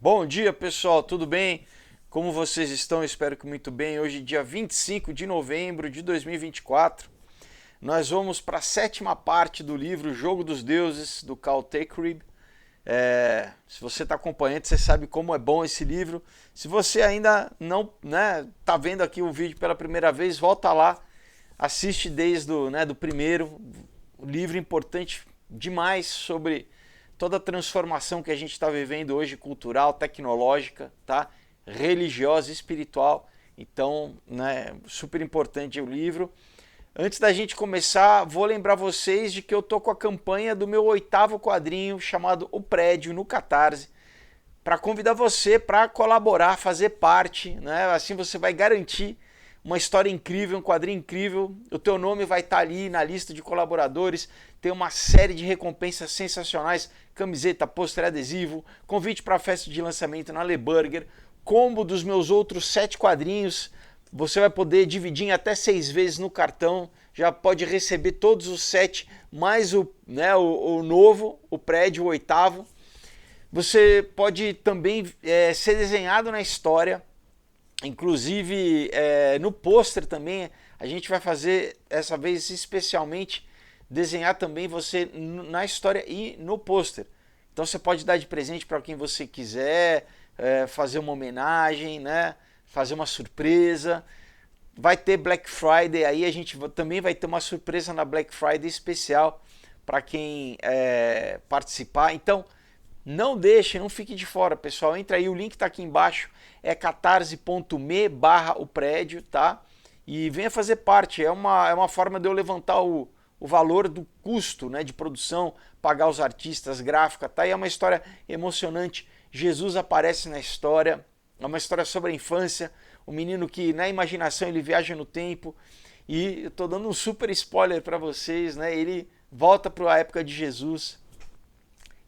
Bom dia, pessoal, tudo bem? Como vocês estão? Espero que muito bem. Hoje, dia 25 de novembro de 2024, nós vamos para a sétima parte do livro Jogo dos Deuses, do Cal Tekkrib. Se você está acompanhando, você sabe como é bom esse livro. Se você ainda não tá vendo aqui o vídeo pela primeira vez, volta lá, assiste desde do primeiro. Um livro importante demais sobre toda a transformação que a gente está vivendo hoje, cultural, tecnológica, tá? Religiosa, espiritual. Então, super importante o livro. Antes da gente começar, vou lembrar vocês de que eu tô com a campanha do meu 8º quadrinho chamado O Prédio no Catarse, para convidar você para colaborar, fazer parte, né? Assim você vai garantir uma história incrível, um quadrinho incrível. O teu nome vai estar ali na lista de colaboradores. Tem uma série de recompensas sensacionais: camiseta, pôster, adesivo, convite para a festa de lançamento na Le Burger, combo dos meus outros 7 quadrinhos. Você vai poder dividir em até 6 vezes no cartão. Já pode receber todos os 7, mais o novo, o prédio, o 8º. Você pode também ser desenhado na história. Inclusive, no pôster também, a gente vai fazer, essa vez especialmente, desenhar também você na história e no pôster. Então você pode dar de presente para quem você quiser, fazer uma homenagem, né? Fazer uma surpresa. Vai ter Black Friday aí, a gente também vai ter uma surpresa na Black Friday especial para quem participar. Então, não deixe, não fique de fora, pessoal. Entra aí, o link está aqui embaixo, é catarse.me/o prédio, tá? E venha fazer parte. É uma forma de eu levantar o valor do custo, né, de produção, pagar os artistas, gráfica, tá? E é uma história emocionante. Jesus aparece na história, é uma história sobre a infância, o menino que na imaginação ele viaja no tempo. E eu tô dando um super spoiler para vocês, né? Ele volta para a época de Jesus.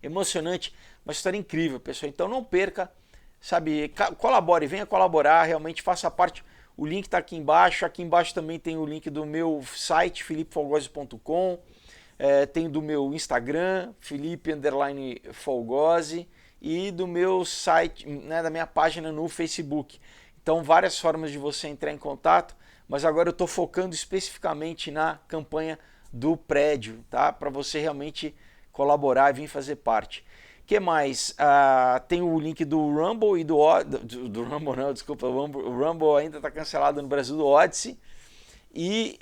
Emocionante, uma história incrível, pessoal. Então não perca, sabe, colabore, venha colaborar, realmente faça parte. O link está aqui embaixo. Aqui embaixo também tem o link do meu site, filipefolgose.com. Tem do meu Instagram, Felipe_Folgose, e do meu site, né, da minha página no Facebook. Então, várias formas de você entrar em contato, mas agora eu estou focando especificamente na campanha do prédio, tá? Para você realmente colaborar e vir fazer parte. O que mais? Tem o link do Rumble e do Rumble não, desculpa, o Rumble ainda está cancelado no Brasil, do Odyssey. E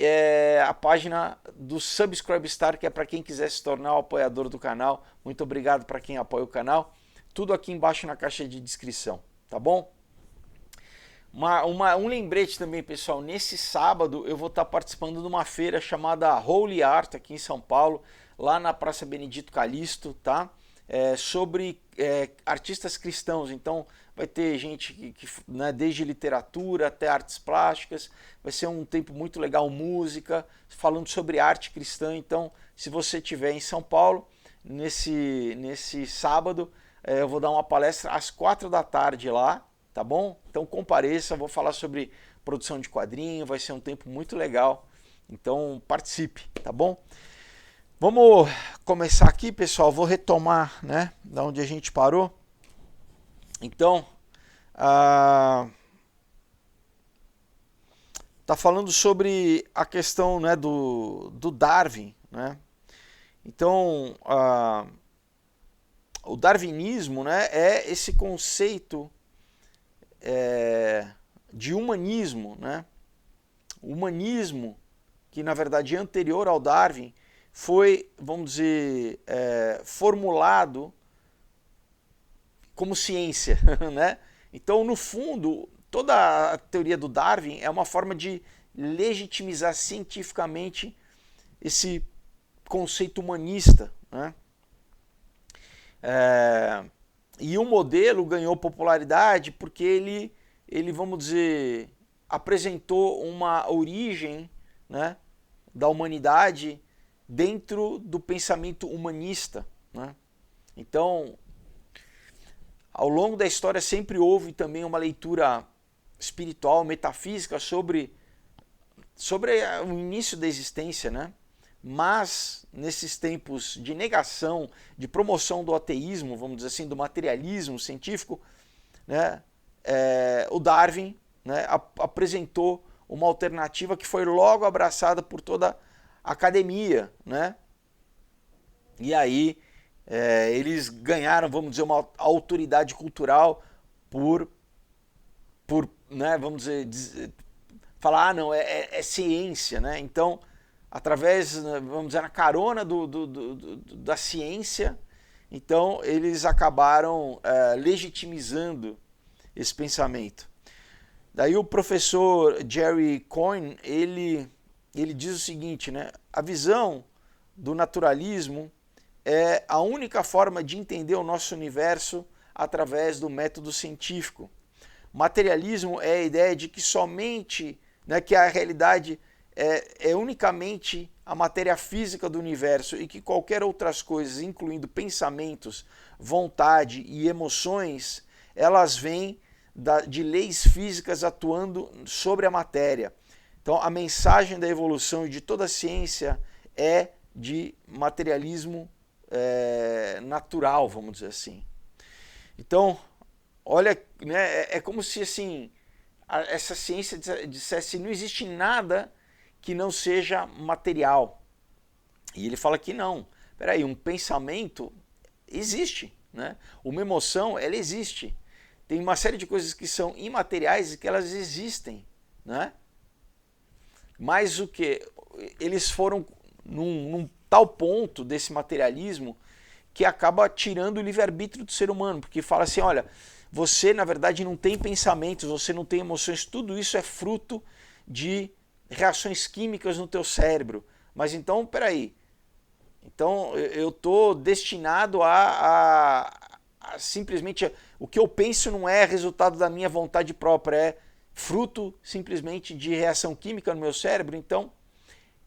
a página do Subscribestar, que é para quem quiser se tornar o apoiador do canal. Muito obrigado para quem apoia o canal. Tudo aqui embaixo na caixa de descrição, tá bom? Um lembrete também, pessoal. Nesse sábado eu vou estar participando de uma feira chamada Holy Art aqui em São Paulo, lá na Praça Benedito Calixto, tá? Sobre artistas cristãos. Então vai ter gente né, desde literatura até artes plásticas. Vai ser um tempo muito legal, música, falando sobre arte cristã. Então, se você estiver em São Paulo, nesse sábado, eu vou dar uma palestra às 4 da tarde lá, tá bom? Então compareça, vou falar sobre produção de quadrinho, vai ser um tempo muito legal. Então participe, tá bom? Vamos começar aqui, pessoal. Vou retomar, né, da onde a gente parou. Então, tá falando sobre a questão, né, do Darwin, né? Então, o darwinismo, né, é esse conceito de humanismo, né? O humanismo, que na verdade é anterior ao Darwin, foi, vamos dizer, formulado como ciência, né? Então, no fundo, toda a teoria do Darwin é uma forma de legitimizar cientificamente esse conceito humanista, né? E o modelo ganhou popularidade porque ele, vamos dizer, apresentou uma origem, né, da humanidade dentro do pensamento humanista, né? Então, ao longo da história sempre houve também uma leitura espiritual, metafísica sobre o início da existência, né? Mas nesses tempos de negação, de promoção do ateísmo, vamos dizer assim, do materialismo científico, né, o Darwin, né, apresentou uma alternativa que foi logo abraçada por toda a academia, né? E aí eles ganharam, vamos dizer, uma autoridade cultural por né, vamos dizer, falar, ah, não, é ciência, né? Então, através, vamos dizer, na carona da ciência, então eles acabaram legitimizando esse pensamento. Daí o professor Jerry Coyne, ele diz o seguinte, né? A visão do naturalismo é a única forma de entender o nosso universo através do método científico. Materialismo é a ideia de que somente, né, que a realidade é unicamente a matéria física do universo e que qualquer outras coisas, incluindo pensamentos, vontade e emoções, elas vêm de leis físicas atuando sobre a matéria. Então, a mensagem da evolução e de toda a ciência é de materialismo natural, vamos dizer assim. Então, olha, né, é como se assim essa ciência dissesse não existe nada que não seja material. E ele fala que não. Peraí, um pensamento existe, né? Uma emoção, ela existe. Tem uma série de coisas que são imateriais e que elas existem, né? Mas o que? Eles foram num tal ponto desse materialismo que acaba tirando o livre-arbítrio do ser humano, porque fala assim, olha, você na verdade não tem pensamentos, você não tem emoções, tudo isso é fruto de reações químicas no teu cérebro. Mas então, peraí, então eu estou destinado a simplesmente, o que eu penso não é resultado da minha vontade própria, é fruto simplesmente de reação química no meu cérebro, então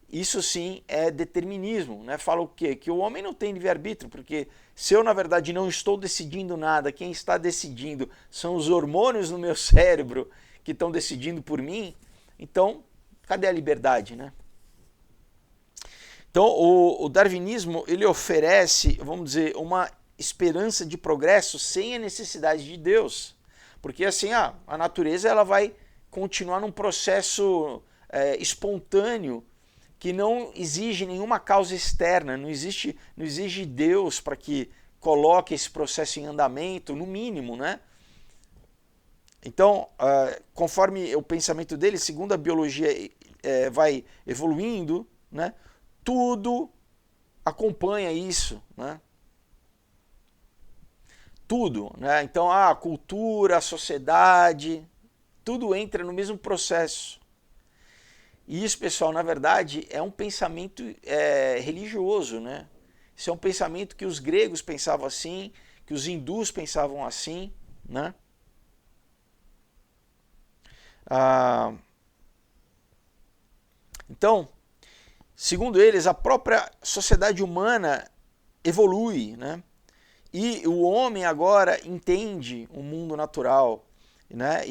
isso sim é determinismo, né? Fala o quê? Que o homem não tem livre-arbítrio, porque se eu na verdade não estou decidindo nada, quem está decidindo são os hormônios no meu cérebro que estão decidindo por mim, então cadê a liberdade, né? Então o darwinismo ele oferece, vamos dizer, uma esperança de progresso sem a necessidade de Deus, porque assim a natureza ela vai continuar num processo espontâneo que não exige nenhuma causa externa, não exige Deus para que coloque esse processo em andamento, no mínimo, né? Então, conforme o pensamento dele, segundo a biologia vai evoluindo, né? Tudo acompanha isso, né? Tudo, né? Então a cultura, a sociedade, tudo entra no mesmo processo. E isso, pessoal, na verdade é um pensamento religioso, né? Isso é um pensamento que os gregos pensavam assim, que os hindus pensavam assim, né? Então, segundo eles, a própria sociedade humana evolui, né? E o homem agora entende o mundo natural, né?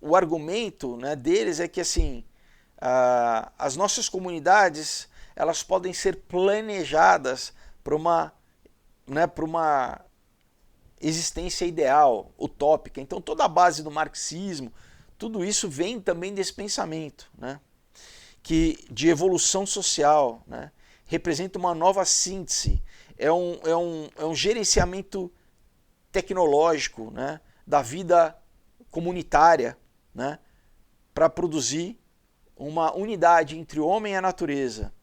O argumento, né, deles é que assim as nossas comunidades elas podem ser planejadas para uma existência ideal, utópica. Então toda a base do marxismo, tudo isso vem também desse pensamento, né, que de evolução social, né, representa uma nova síntese, é um gerenciamento tecnológico, né, da vida comunitária, né, para produzir uma unidade entre o homem e a natureza.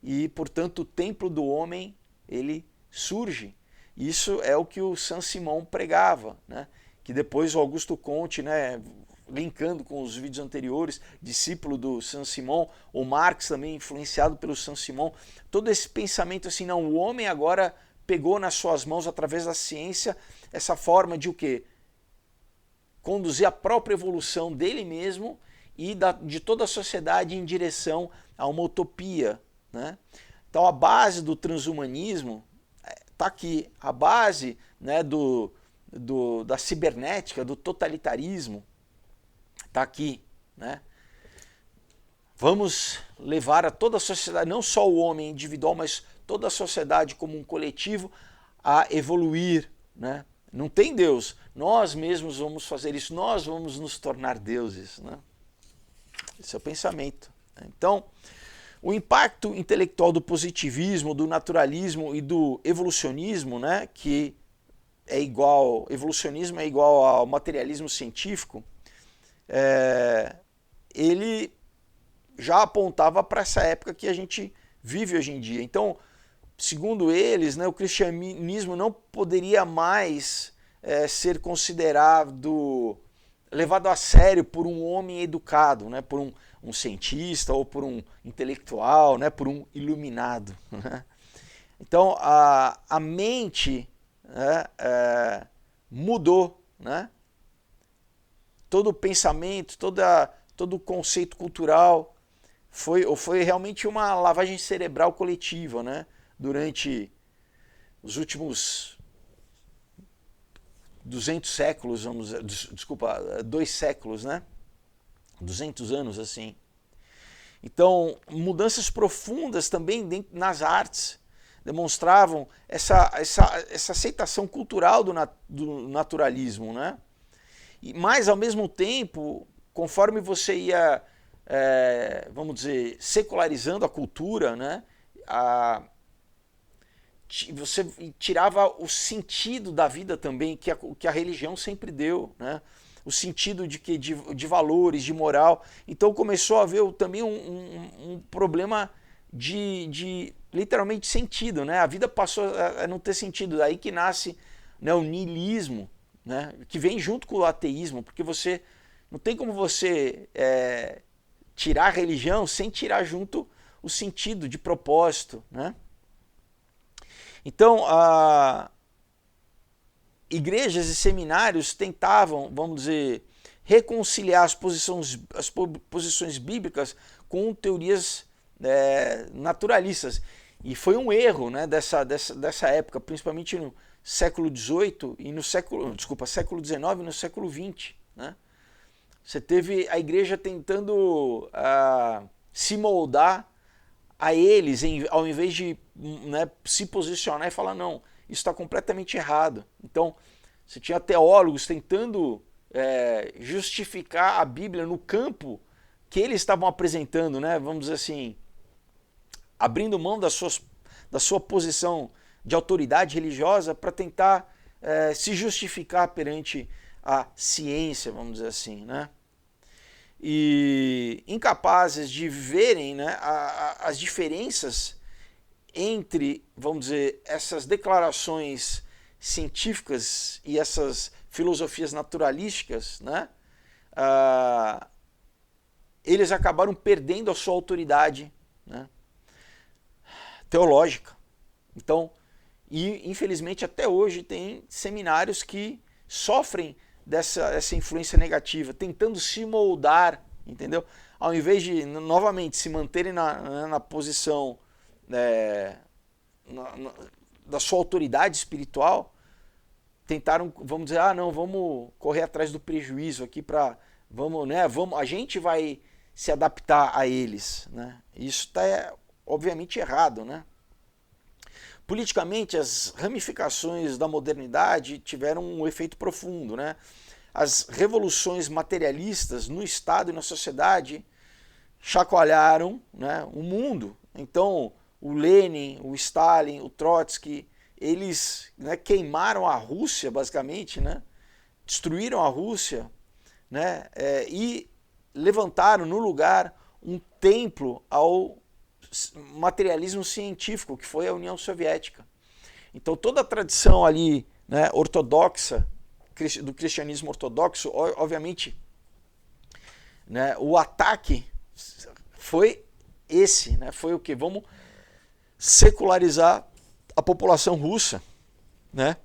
E, portanto, o templo do homem, ele surge. Isso é o que o Saint-Simon pregava, né, que depois o Augusto Comte, né, linkando com os vídeos anteriores, discípulo do Saint-Simon, o Marx também influenciado pelo Saint-Simon, todo esse pensamento assim, não, o homem agora pegou nas suas mãos, através da ciência, essa forma de o quê? Conduzir a própria evolução dele mesmo e de toda a sociedade em direção a uma utopia, né? Então a base do transhumanismo está aqui, a base, né, da cibernética, do totalitarismo, está aqui, né? Vamos levar a toda a sociedade, não só o homem individual, mas toda a sociedade como um coletivo a evoluir, né, Não tem Deus. Nós mesmos vamos fazer isso, nós vamos nos tornar deuses, né? Esse é o pensamento. Então, o impacto intelectual do positivismo, do naturalismo e do evolucionismo, né, que evolucionismo é igual ao materialismo científico, ele já apontava para essa época que a gente vive hoje em dia. Então, segundo eles, né, o cristianismo não poderia mais ser considerado, levado a sério por um homem educado, né, por um cientista ou por um intelectual, né, por um iluminado. Né? Então, a mente, né, mudou, né? Todo o pensamento, todo o conceito cultural foi realmente uma lavagem cerebral coletiva, né? Durante os últimos 200 séculos, desculpa, 2 séculos, né? 200 anos, assim. Então, mudanças profundas também nas artes demonstravam essa aceitação cultural do naturalismo, né? Mas, ao mesmo tempo, conforme você ia, vamos dizer, secularizando a cultura, né? Você tirava o sentido da vida também, que a religião sempre deu, né? O sentido de valores, de moral. Então começou a haver também um problema de literalmente sentido, né? A vida passou a não ter sentido, daí que nasce, né, o niilismo, né? Que vem junto com o ateísmo, porque você não tem como você tirar a religião sem tirar junto o sentido de propósito, né? Então, igrejas e seminários tentavam, vamos dizer, reconciliar as posições bíblicas com teorias naturalistas. E foi um erro, né, dessa época, principalmente no século XVIII e no século XIX e no século XX. Né? Você teve a igreja tentando se moldar a eles, ao invés de, né, se posicionar e falar, não, isso está completamente errado. Então, você tinha teólogos tentando justificar a Bíblia no campo que eles estavam apresentando, né, vamos dizer assim, abrindo mão da sua posição de autoridade religiosa para tentar se justificar perante a ciência, vamos dizer assim, né? E incapazes de verem, né, as diferenças entre, vamos dizer, essas declarações científicas e essas filosofias naturalísticas, né, eles acabaram perdendo a sua autoridade, né, teológica. Então, e infelizmente até hoje tem seminários que sofrem dessa influência negativa, tentando se moldar, entendeu? Ao invés de, novamente, se manterem na posição da sua autoridade espiritual, tentaram, vamos dizer, não, vamos correr atrás do prejuízo aqui para, a gente vai se adaptar a eles, né? Isso está obviamente errado, né? Politicamente, as ramificações da modernidade tiveram um efeito profundo, né? As revoluções materialistas no Estado e na sociedade chacoalharam, né, o mundo. Então, o Lenin, o Stalin, o Trotsky, eles, né, queimaram a Rússia, basicamente, né? Destruíram a Rússia, né? E levantaram no lugar um templo ao materialismo científico, que foi a União Soviética. Então toda a tradição ali, né, ortodoxa, do cristianismo ortodoxo, obviamente, né, o ataque foi esse, né, foi o que? Vamos secularizar a população russa, né?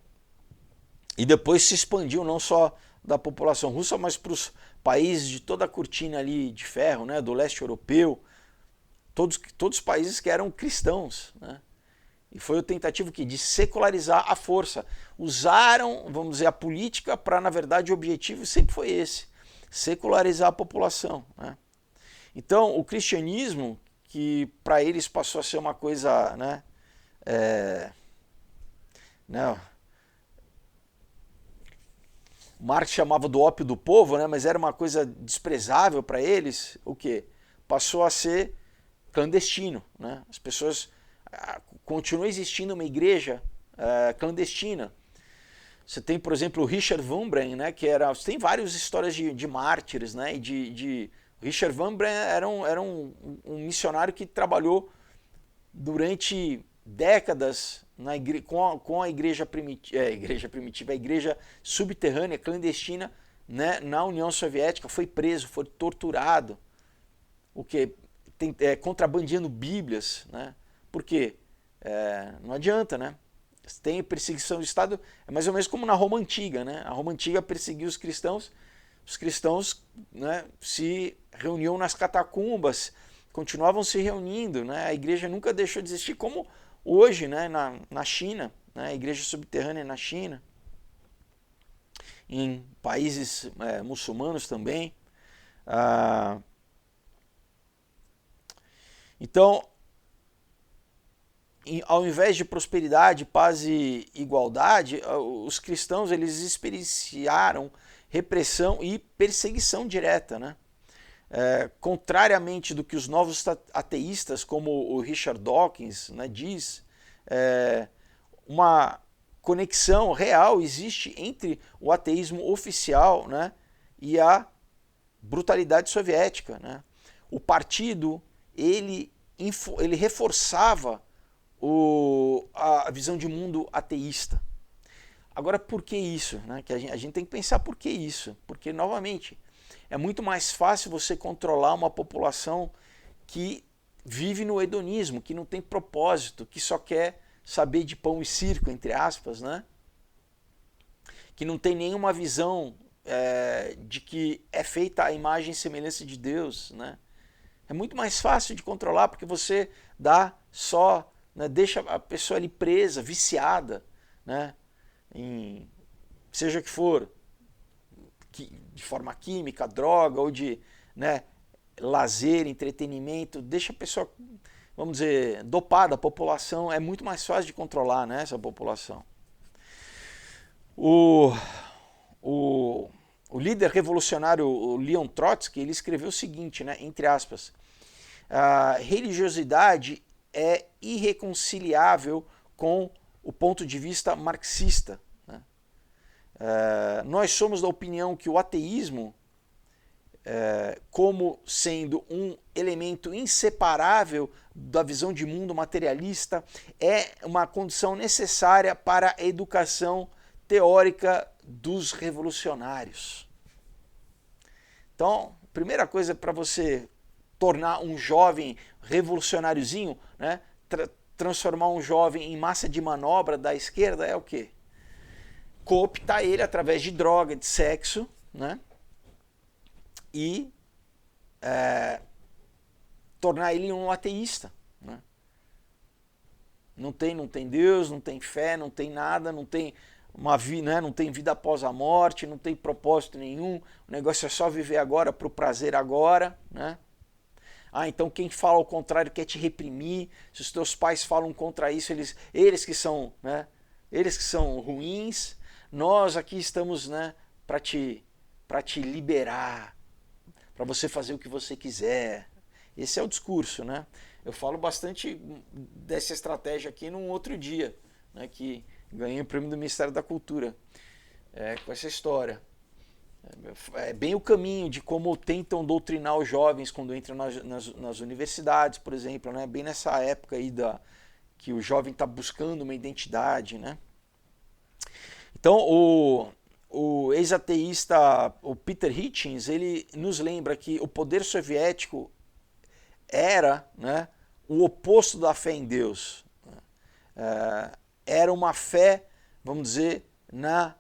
E depois se expandiu não só da população russa, mas para os países de toda a cortina ali de ferro, né, do leste europeu, todos os países que eram cristãos, né? E foi o tentativo de secularizar a força. Usaram, vamos dizer, a política para, na verdade, o objetivo sempre foi esse, secularizar a população, né? Então, o cristianismo, que para eles passou a ser uma coisa, né, Marx chamava do ópio do povo, né? Mas era uma coisa desprezável para eles, o quê? Passou a ser clandestino, né? As pessoas continua existindo uma igreja clandestina. Você tem, por exemplo, o Richard Wurmbrand, né? Que era, você tem várias histórias de mártires, né? E Richard Wurmbrand era um missionário que trabalhou durante décadas com a igreja primitiva, a igreja subterrânea, clandestina, né, na União Soviética, foi preso, foi torturado, o que contrabandeando Bíblias, né? Por quê? Não adianta, né? Tem perseguição do Estado, é mais ou menos como na Roma Antiga, né? A Roma Antiga perseguiu os cristãos, né, se reuniam nas catacumbas, continuavam se reunindo, né? A igreja nunca deixou de existir, como hoje, né, na China, né, a igreja subterrânea na China, em países muçulmanos também. Então, ao invés de prosperidade, paz e igualdade, os cristãos eles experienciaram repressão e perseguição direta, né? Contrariamente do que os novos ateístas, como o Richard Dawkins, né, diz, uma conexão real existe entre o ateísmo oficial, né, e a brutalidade soviética, né? O partido ele reforçava a visão de mundo ateísta. Agora, por que isso? Né? Que a gente tem que pensar por que isso. Porque, novamente, é muito mais fácil você controlar uma população que vive no hedonismo, que não tem propósito, que só quer saber de pão e circo, entre aspas, né? Que não tem nenhuma visão de que é feita a imagem e semelhança de Deus, né? É muito mais fácil de controlar porque você dá só, né, deixa a pessoa ali presa, viciada, né, seja que for, de forma química, droga ou de, né, lazer, entretenimento, deixa a pessoa, vamos dizer, dopada. A população é muito mais fácil de controlar, né, essa população. O líder revolucionário o Leon Trotsky, ele escreveu o seguinte, né, entre aspas, a religiosidade é irreconciliável com o ponto de vista marxista, né? Nós somos da opinião que o ateísmo, como sendo um elemento inseparável da visão de mundo materialista, é uma condição necessária para a educação teórica dos revolucionários. Então, primeira coisa para você tornar um jovem revolucionáriozinho, né, transformar um jovem em massa de manobra da esquerda é o quê? Cooptar ele através de droga, de sexo, né, e tornar ele um ateísta, né? Não tem Deus, não tem fé, não tem nada, não tem né, não tem vida após a morte, não tem propósito nenhum, o negócio é só viver agora para o prazer agora, né? Então quem fala ao contrário quer te reprimir, se os teus pais falam contra isso, eles que são, né, eles que são ruins, nós aqui estamos, né, para te liberar, para você fazer o que você quiser. Esse é o discurso, né? Eu falo bastante dessa estratégia aqui num outro dia, né, que ganhei o prêmio do Ministério da Cultura com essa história. É bem o caminho de como tentam doutrinar os jovens quando entram nas universidades, por exemplo, né? Bem nessa época aí que o jovem está buscando uma identidade, né? Então, o ex-ateísta, o Peter Hitchens, ele nos lembra que o poder soviético era, né, o oposto da fé em Deus. Era uma fé, vamos dizer, na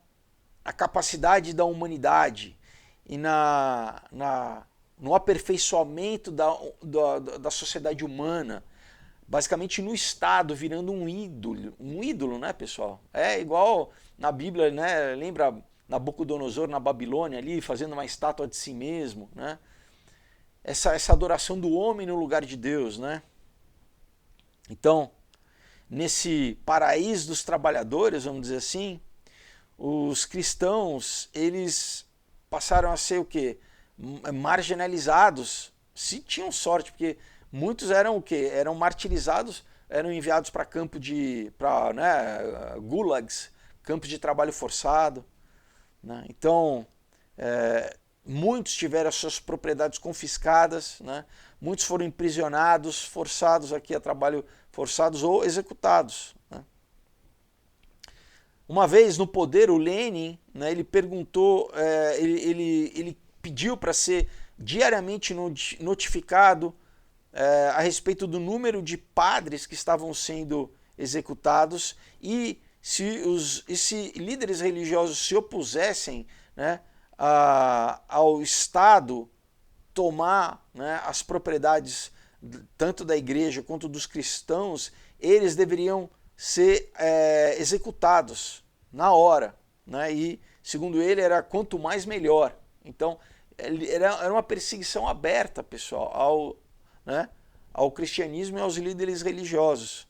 capacidade da humanidade e no aperfeiçoamento da sociedade humana, basicamente no Estado virando um ídolo, né, pessoal? É igual na Bíblia, né? Lembra Nabucodonosor na Babilônia ali fazendo uma estátua de si mesmo, né? Essa adoração do homem no lugar de Deus, né? Então, nesse paraíso dos trabalhadores, vamos dizer assim, os cristãos, eles passaram a ser o quê? Marginalizados, se tinham sorte, porque muitos eram o quê? Eram martirizados, eram enviados para campo de, gulags, campos de trabalho forçado, né? Então, muitos tiveram as suas propriedades confiscadas, né? Muitos foram aprisionados, forçados aqui a trabalho forçados ou executados, né? Uma vez no poder, o Lenin, né, ele perguntou, ele pediu para ser diariamente notificado a respeito do número de padres que estavam sendo executados e se líderes religiosos se opusessem, né, ao Estado tomar, né, as propriedades tanto da igreja quanto dos cristãos, eles deveriam ser executados na hora, né? E segundo ele era quanto mais melhor. Então era uma perseguição aberta, pessoal, ao cristianismo e aos líderes religiosos.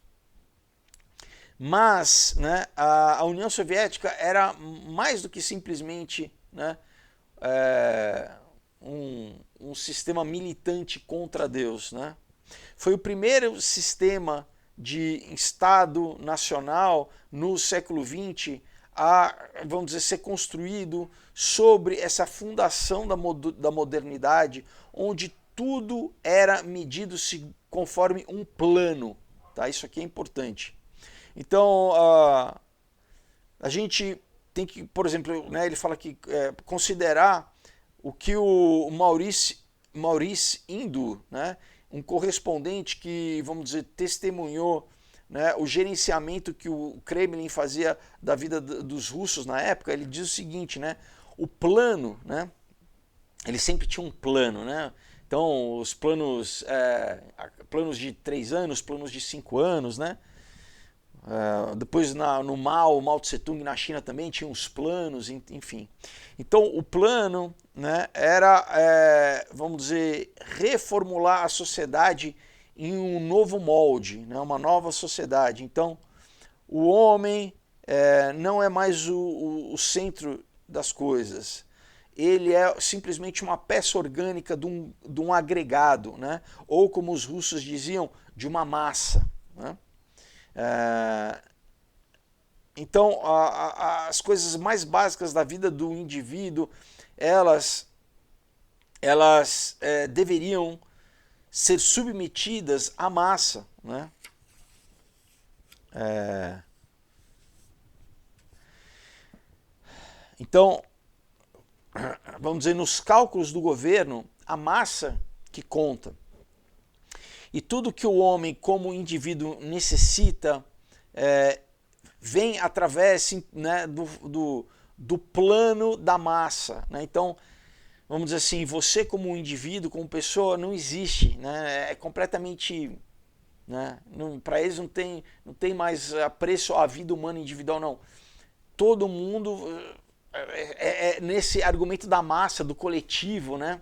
Mas, né, a União Soviética era mais do que simplesmente, né, um sistema militante contra Deus, né? Foi o primeiro sistema de Estado nacional no século XX a, vamos dizer, ser construído sobre essa fundação da modernidade, onde tudo era medido conforme um plano, tá? Isso aqui é importante. Então, a gente tem que, por exemplo, né, ele fala que considerar o que o Maurice Indu, né, um correspondente que, vamos dizer, testemunhou, né, o gerenciamento que o Kremlin fazia da vida dos russos na época. Ele diz o seguinte, né, o plano, né, ele sempre tinha um plano, né? Então, os planos, planos de 3 anos, planos de 5 anos, né? Depois no Mao Tse-tung na China também tinha uns planos, enfim. Então o plano, né, era, vamos dizer, reformular a sociedade em um novo molde, né, uma nova sociedade. Então o homem não é mais o centro das coisas. Ele é simplesmente uma peça orgânica de um agregado, né? Ou como os russos diziam, de uma massa, né? Então, as coisas mais básicas da vida do indivíduo, elas deveriam ser submetidas à massa, né? Então, vamos dizer, nos cálculos do governo, a massa que conta. E tudo que o homem, como indivíduo, necessita vem através, né, do plano da massa, né? Então, vamos dizer assim, você como indivíduo, como pessoa, não existe, né? É completamente, né? Para eles não tem mais apreço à vida humana individual, não. Todo mundo nesse argumento da massa, do coletivo, né?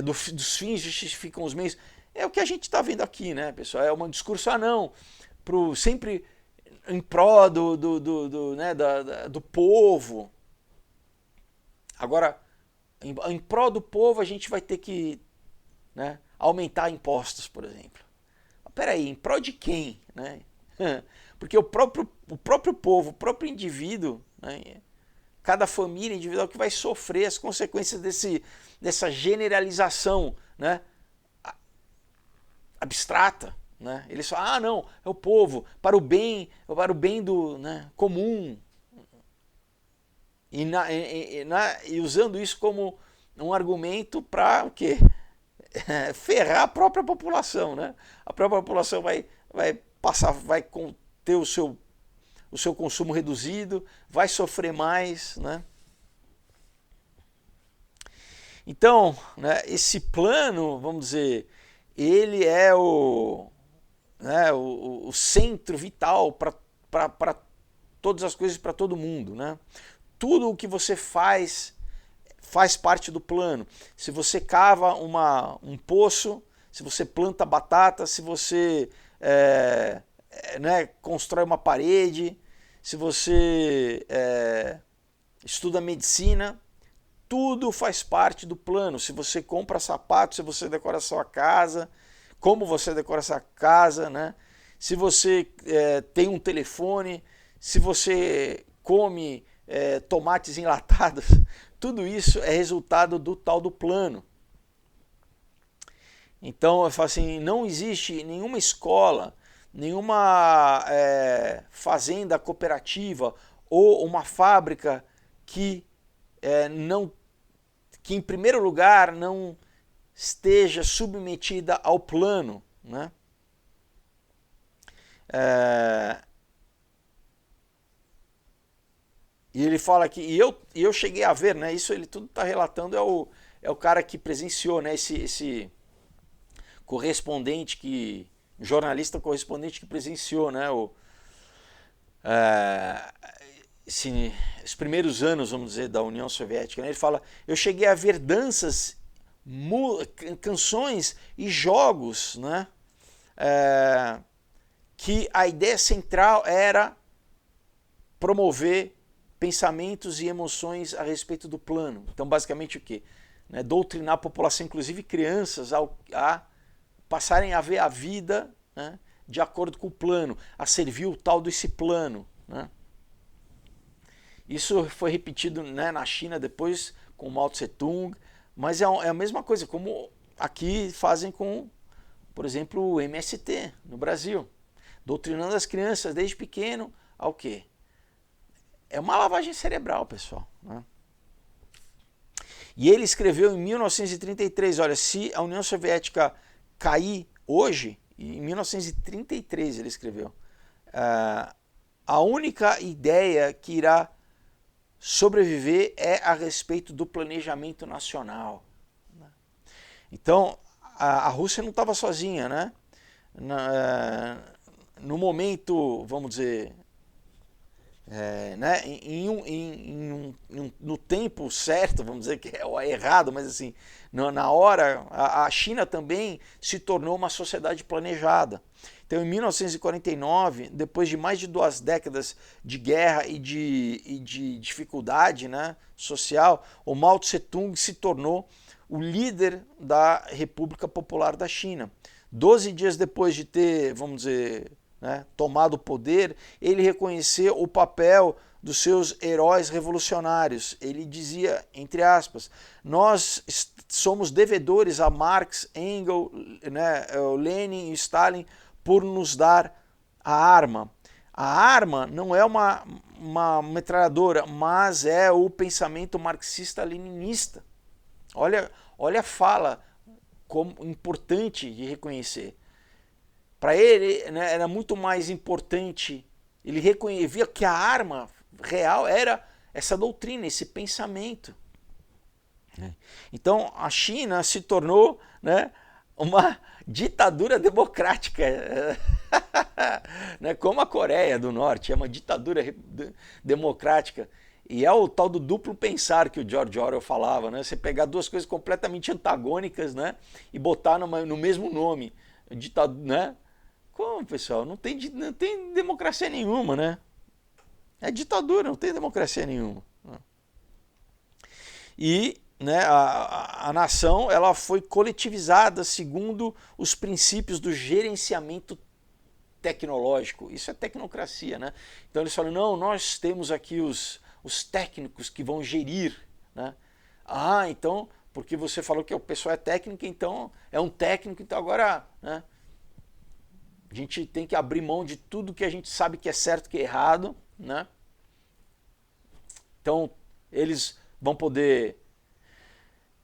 Dos fins justificam os meios. É o que a gente está vendo aqui, né, pessoal? É um discurso, não, sempre em pró do povo. Agora, em pró do povo, a gente vai ter que, né, aumentar impostos, por exemplo. Peraí, em pró de quem? Né? Porque o próprio povo, o próprio indivíduo, né, cada família individual que vai sofrer as consequências dessa generalização, né, abstrata, né? Eles falam, não, é o povo, para o bem do, né, comum. E usando isso como um argumento para o quê? Ferrar a própria população, né? A própria população vai ter o seu consumo reduzido, vai sofrer mais, né? Então, né, esse plano, vamos dizer, ele é o centro vital para todas as coisas, para todo mundo, né? Tudo o que você faz parte do plano. Se você cava um poço, se você planta batata, se você constrói uma parede, se você estuda medicina, tudo faz parte do plano. Se você compra sapato, se você decora a sua casa, como você decora essa casa, né? Se você tem um telefone, se você come tomates enlatados, tudo isso é resultado do tal do plano. Então eu falo assim, não existe nenhuma escola, nenhuma fazenda cooperativa ou uma fábrica que não, que em primeiro lugar não esteja submetida ao plano, né? E ele fala aqui, e eu cheguei a ver, né? Isso ele tudo está relatando, é o cara que presenciou, né? Esse correspondente que. Jornalista correspondente que presenciou, né? Os primeiros anos, vamos dizer, da União Soviética. Né? Ele fala, eu cheguei a ver danças, canções e jogos, né? Que a ideia central era promover pensamentos e emoções a respeito do plano. Então, basicamente o quê? Né? Doutrinar a população, inclusive crianças, a passarem a ver a vida, né, de acordo com o plano, a servir o tal desse plano. Né? Isso foi repetido, né, na China depois com Mao Tse Tung, mas é a mesma coisa, como aqui fazem com, por exemplo, o MST no Brasil. Doutrinando as crianças desde pequeno ao quê? É uma lavagem cerebral, pessoal. Né? E ele escreveu em 1933, olha, se a União Soviética cair hoje, em 1933 ele escreveu, a única ideia que irá sobreviver é a respeito do planejamento nacional. Então, a Rússia não estava sozinha, né? No momento, vamos dizer, né, no tempo certo, vamos dizer que é o errado, mas assim, na hora, a China também se tornou uma sociedade planejada. Então, em 1949, depois de mais de 2 décadas de guerra e de dificuldade, né, social, o Mao Tse Tung se tornou o líder da República Popular da China. 12 dias depois de ter, vamos dizer, né, tomado o poder, ele reconheceu o papel dos seus heróis revolucionários. Ele dizia, entre aspas, nós somos devedores a Marx, Engels, né, Lenin e Stalin por nos dar a arma. A arma não é uma metralhadora, mas é o pensamento marxista-leninista. Olha a fala como importante de reconhecer. Para ele, né, era muito mais importante, ele reconhecia que a arma real era essa doutrina, esse pensamento. Então a China se tornou, né, uma ditadura democrática, né, como a Coreia do Norte, é uma ditadura democrática. E é o tal do duplo pensar que o George Orwell falava, né? Você pegar duas coisas completamente antagônicas, né, e botar no mesmo nome. Né? Como, pessoal? Não tem democracia nenhuma, né? É ditadura, não tem democracia nenhuma. E, né, a nação ela foi coletivizada segundo os princípios do gerenciamento tecnológico. Isso é tecnocracia, né? Então eles falam, não, nós temos aqui os técnicos que vão gerir, né? Ah, então, porque você falou que o pessoal é técnico, então é um técnico, então agora, né, a gente tem que abrir mão de tudo que a gente sabe que é certo, que é errado, né? Então, eles vão poder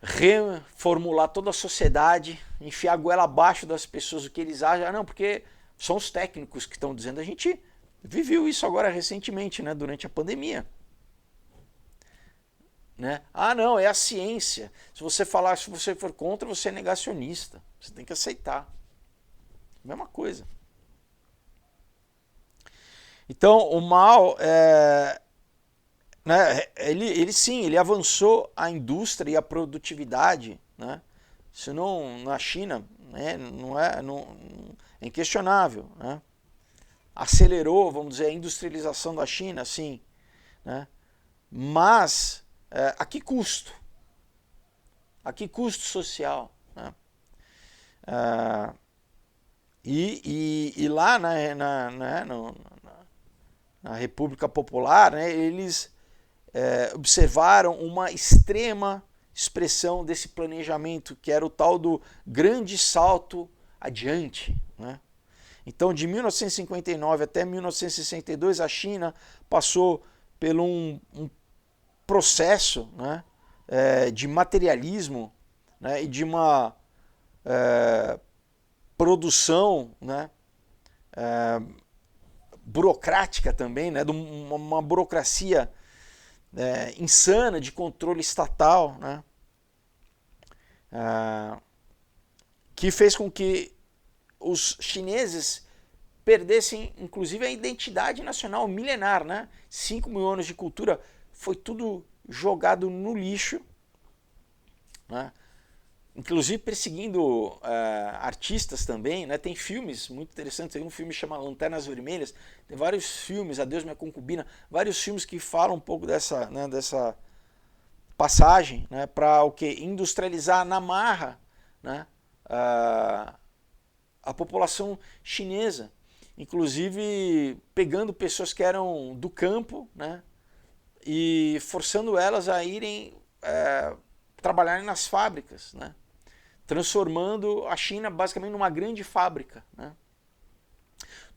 reformular toda a sociedade, enfiar a goela abaixo das pessoas, o que eles acham. Não, porque são os técnicos que estão dizendo. A gente viveu isso agora recentemente, né, durante a pandemia. Né? Ah, não, é a ciência. Se você for contra, você é negacionista. Você tem que aceitar. Mesma coisa. Então, o Mao, né, ele avançou a indústria e a produtividade, né? Isso não, na China, né, é inquestionável, né? Acelerou, vamos dizer, a industrialização da China, assim, né? Mas a que custo? A que custo social? Né? E lá na República Popular, né, eles observaram uma extrema expressão desse planejamento, que era o tal do grande salto adiante. Né? Então, de 1959 até 1962, a China passou por um processo, né, de materialismo, né, e de uma produção, né, burocrática também, né, de uma burocracia insana de controle estatal, né, que fez com que os chineses perdessem, inclusive, a identidade nacional milenar, né? 5.000 anos de cultura, foi tudo jogado no lixo, né? Inclusive perseguindo artistas também, né? Tem filmes muito interessantes, tem um filme que chama Lanternas Vermelhas, tem vários filmes, Adeus Minha Concubina, vários filmes que falam um pouco dessa, né, dessa passagem, né, para o que? Industrializar na marra, né, a população chinesa, inclusive pegando pessoas que eram do campo, né, e forçando elas a irem trabalharem nas fábricas, né, transformando a China basicamente numa grande fábrica. Né.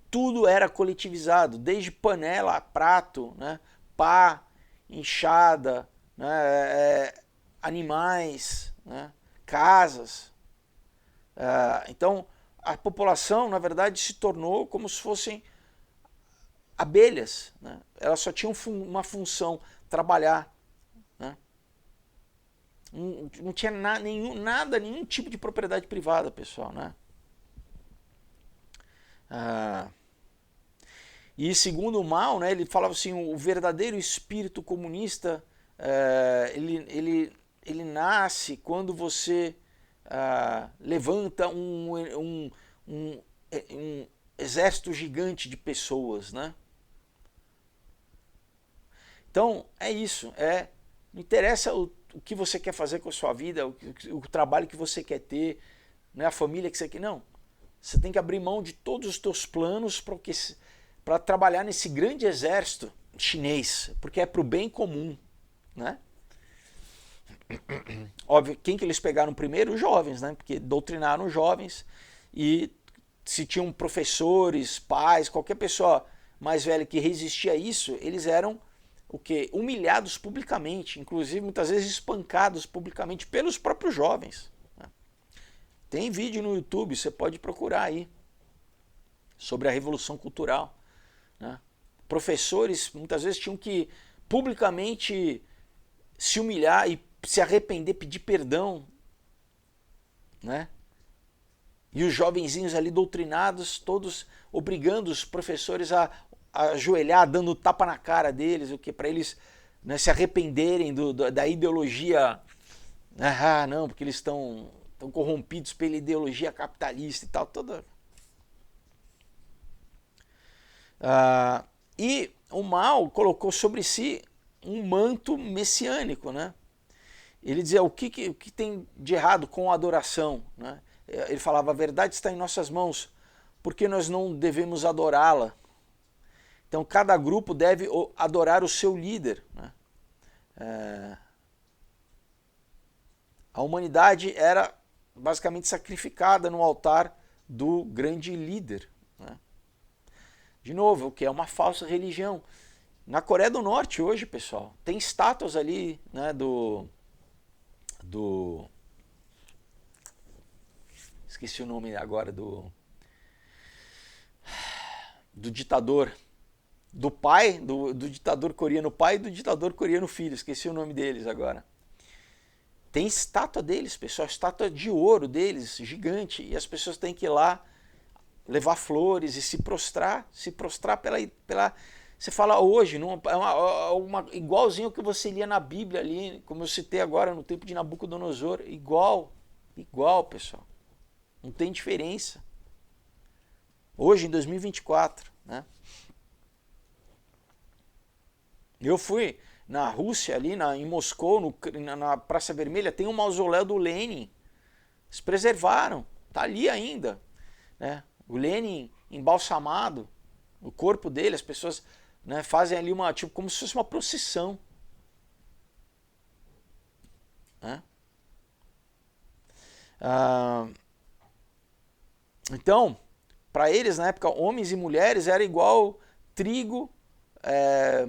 Tudo era coletivizado, desde panela, prato, né, pá, enxada, né, animais, né, casas. Então, a população, na verdade, se tornou como se fossem abelhas. Né? Elas só tinham uma função, trabalhar. Né? Não tinha nenhum tipo de propriedade privada, pessoal. Né? E segundo o Mao, né, ele falava assim, o verdadeiro espírito comunista, ele nasce quando você levanta um exército gigante de pessoas, né? Então é isso, não interessa o que você quer fazer com a sua vida, o trabalho que você quer ter, né, a família que você quer, não. Você tem que abrir mão de todos os teus planos para trabalhar nesse grande exército chinês, porque é para o bem comum, né? Óbvio, quem que eles pegaram primeiro? Os jovens, né? Porque doutrinaram os jovens e se tinham professores, pais, qualquer pessoa mais velha que resistia a isso, eles eram o quê? Humilhados publicamente, inclusive muitas vezes espancados publicamente pelos próprios jovens. Né? Tem vídeo no YouTube, você pode procurar aí, sobre a Revolução Cultural. Né? Professores muitas vezes tinham que publicamente se humilhar e se arrepender, pedir perdão, né? E os jovenzinhos ali doutrinados, todos obrigando os professores a ajoelhar, dando tapa na cara deles, o que para eles, né, se arrependerem da ideologia. Não, porque eles estão corrompidos pela ideologia capitalista e tal, toda. E o Mao colocou sobre si um manto messiânico, né? Ele dizia o que tem de errado com a adoração. Né? Ele falava, a verdade está em nossas mãos, porque nós não devemos adorá-la. Então cada grupo deve adorar o seu líder. Né? A humanidade era basicamente sacrificada no altar do grande líder. Né? De novo, o que é uma falsa religião. Na Coreia do Norte hoje, pessoal, tem estátuas ali, né, esqueci o nome agora do ditador, do pai, do ditador coreano pai e do ditador coreano filho, esqueci o nome deles agora. Tem estátua deles, pessoal, estátua de ouro deles, gigante, e as pessoas têm que ir lá levar flores e se prostrar pela você fala hoje, igualzinho ao que você lia na Bíblia ali, como eu citei agora no tempo de Nabucodonosor, igual, pessoal. Não tem diferença. Hoje, em 2024, né? Eu fui na Rússia, ali em Moscou, na Praça Vermelha, tem um mausoléu do Lenin. Eles preservaram, está ali ainda. Né? O Lenin embalsamado, o corpo dele, as pessoas, né, fazem ali tipo, como se fosse uma procissão. Né? Então, para eles na época, homens e mulheres era igual trigo,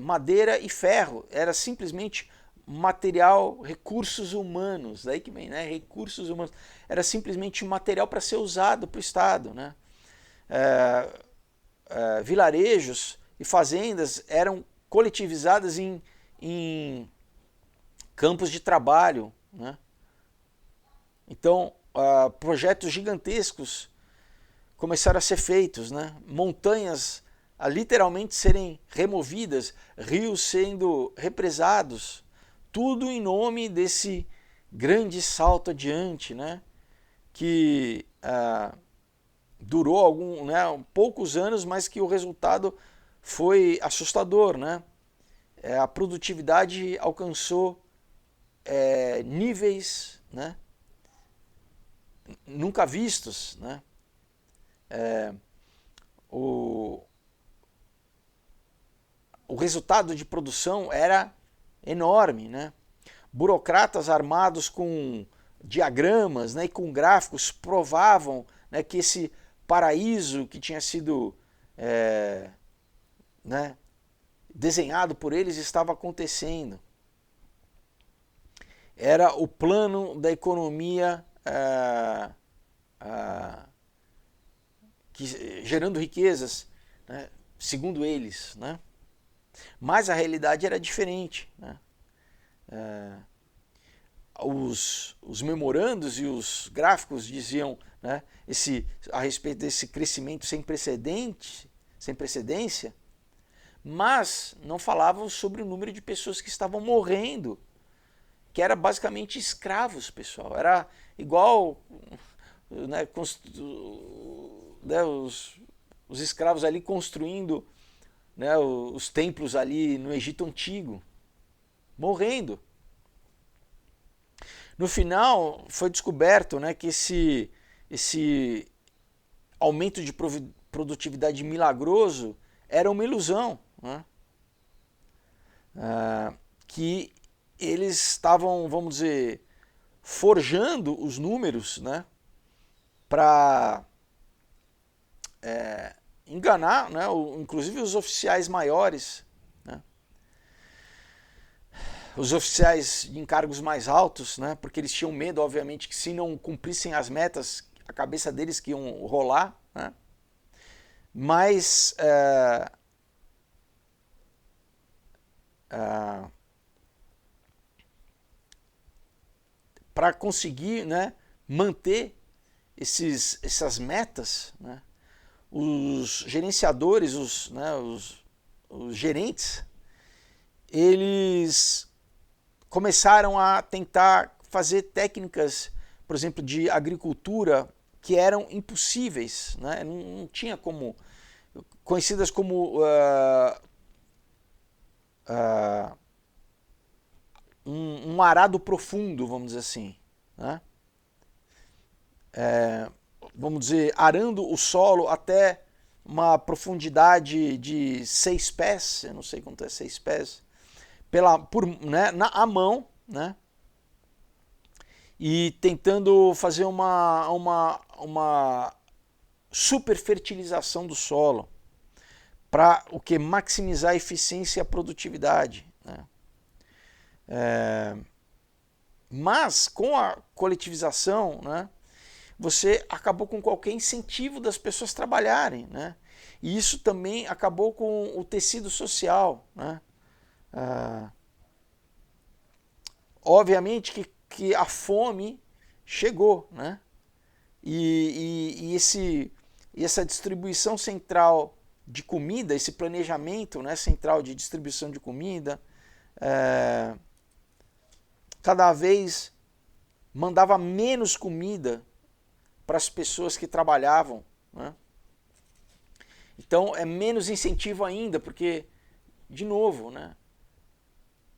madeira e ferro. Era simplesmente material, recursos humanos. Daí que vem, né? Recursos humanos. Era simplesmente material para ser usado para o Estado. Né? Vilarejos e fazendas eram coletivizadas em campos de trabalho. Né? Então, projetos gigantescos começaram a ser feitos, né? Montanhas a literalmente serem removidas, rios sendo represados, tudo em nome desse grande salto adiante, né? Que durou poucos anos, mas que o resultado foi assustador. Né? A produtividade alcançou níveis, né, nunca vistos. Né? O resultado de produção era enorme. Né? Burocratas armados com diagramas, né, e com gráficos provavam, né, que esse paraíso que tinha sido né, desenhado por eles estava acontecendo. Era o plano da economia gerando riquezas, né, segundo eles. Né? Mas a realidade era diferente. Né? Os memorandos e os gráficos diziam, né, a respeito desse crescimento sem precedência, mas não falavam sobre o número de pessoas que estavam morrendo, que era basicamente escravos, pessoal. Era igual, né, os escravos ali construindo, né, os templos ali no Egito Antigo, morrendo. No final, foi descoberto, né, que esse aumento de produtividade milagroso era uma ilusão. Né? Que eles estavam, vamos dizer, forjando os números, né, para enganar, né, inclusive os oficiais maiores, né, os oficiais de encargos mais altos, né, porque eles tinham medo, obviamente, que se não cumprissem as metas, a cabeça deles que iam rolar. Né? Mas para conseguir, né, manter essas metas, né, os gerenciadores, os gerentes, eles começaram a tentar fazer técnicas, por exemplo, de agricultura que eram impossíveis. Né? Não tinha como, conhecidas como um arado profundo, vamos dizer assim. Né? Vamos dizer, arando o solo até uma profundidade de 6 pés, eu não sei quanto é 6 pés, à mão, né? E tentando fazer uma superfertilização do solo para o que? Maximizar a eficiência e a produtividade. Né? Mas com a coletivização, né, você acabou com qualquer incentivo das pessoas trabalharem. Né? E isso também acabou com o tecido social. Né? Obviamente que a fome chegou. Né? E essa distribuição central de comida, esse planejamento, né, central de distribuição de comida, cada vez mandava menos comida para as pessoas que trabalhavam. Né? Então é menos incentivo ainda, porque, de novo, né,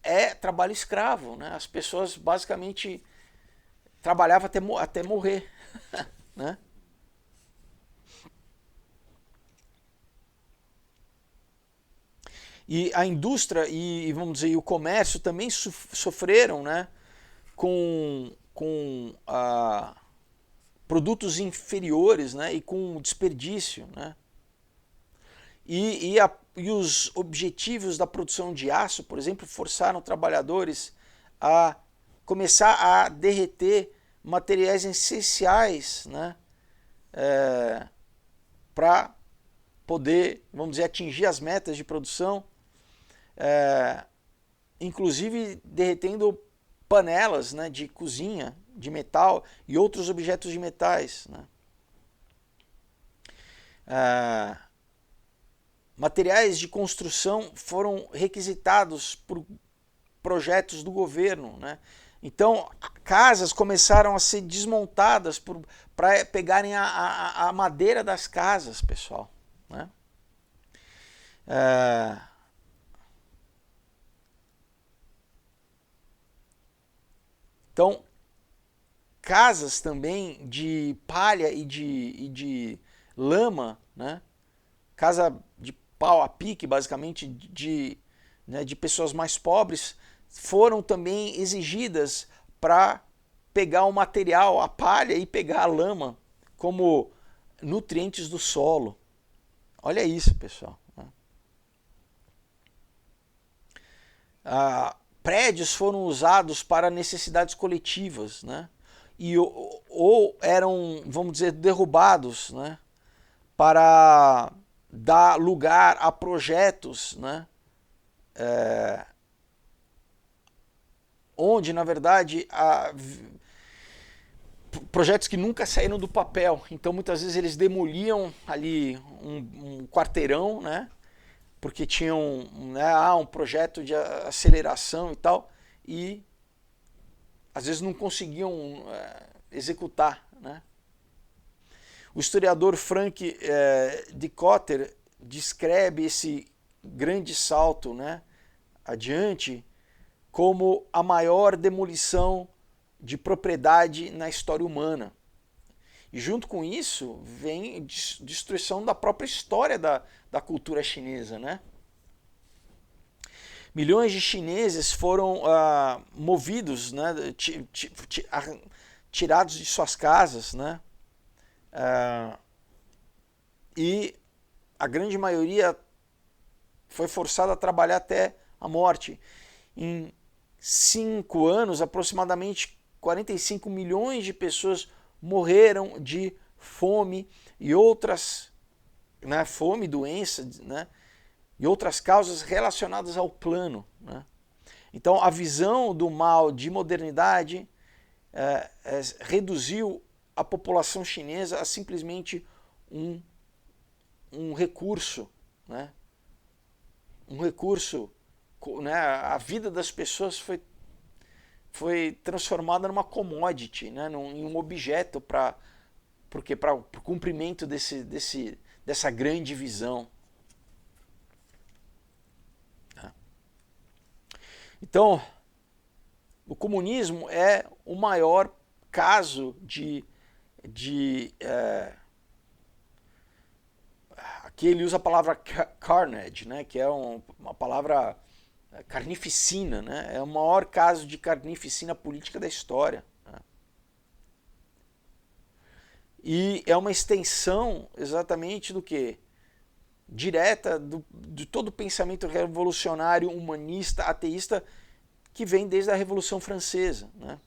é trabalho escravo, né? As pessoas basicamente trabalhavam até morrer, né? E a indústria e vamos dizer, o comércio também sofreram, né, com produtos inferiores, né, e com desperdício, né? E os objetivos da produção de aço, por exemplo, forçaram trabalhadores a começar a derreter materiais essenciais, né, para poder, vamos dizer, atingir as metas de produção, inclusive derretendo panelas, né, de cozinha, de metal e outros objetos de metais, né. Materiais de construção foram requisitados por projetos do governo, né? Então, casas começaram a ser desmontadas para pegarem a madeira das casas, pessoal, né? Então, casas também de palha e de lama, né? Casa de pau a pique, basicamente, né, de pessoas mais pobres, foram também exigidas para pegar o material, a palha e pegar a lama como nutrientes do solo. Olha isso, pessoal. Prédios foram usados para necessidades coletivas, né? Ou eram, vamos dizer, derrubados, né, para dar lugar a projetos, né, onde, na verdade, projetos que nunca saíram do papel. Então, muitas vezes, eles demoliam ali um quarteirão, né, porque tinham, né, um projeto de aceleração e tal, e às vezes não conseguiam executar, né. O historiador Frank de Cotter descreve esse grande salto, né, adiante como a maior demolição de propriedade na história humana. E junto com isso vem destruição da própria história da cultura chinesa, né? Milhões de chineses foram movidos, né, tirados de suas casas, né? E a grande maioria foi forçada a trabalhar até a morte. Em 5 anos, aproximadamente 45 milhões de pessoas morreram de fome e outras, né, fome, doença, né, e outras causas relacionadas ao plano, né. Então, a visão do mal de modernidade reduziu a população chinesa a simplesmente um recurso, né? Um recurso, né? A vida das pessoas foi transformada numa commodity, né? Em um objeto para o cumprimento dessa grande visão. Então, o comunismo é o maior caso aqui ele usa a palavra carnage, né, que é uma palavra carnificina, né, é o maior caso de carnificina política da história, né. E é uma extensão exatamente do que? Direta de todo o pensamento revolucionário, humanista, ateísta, que vem desde a Revolução Francesa, né.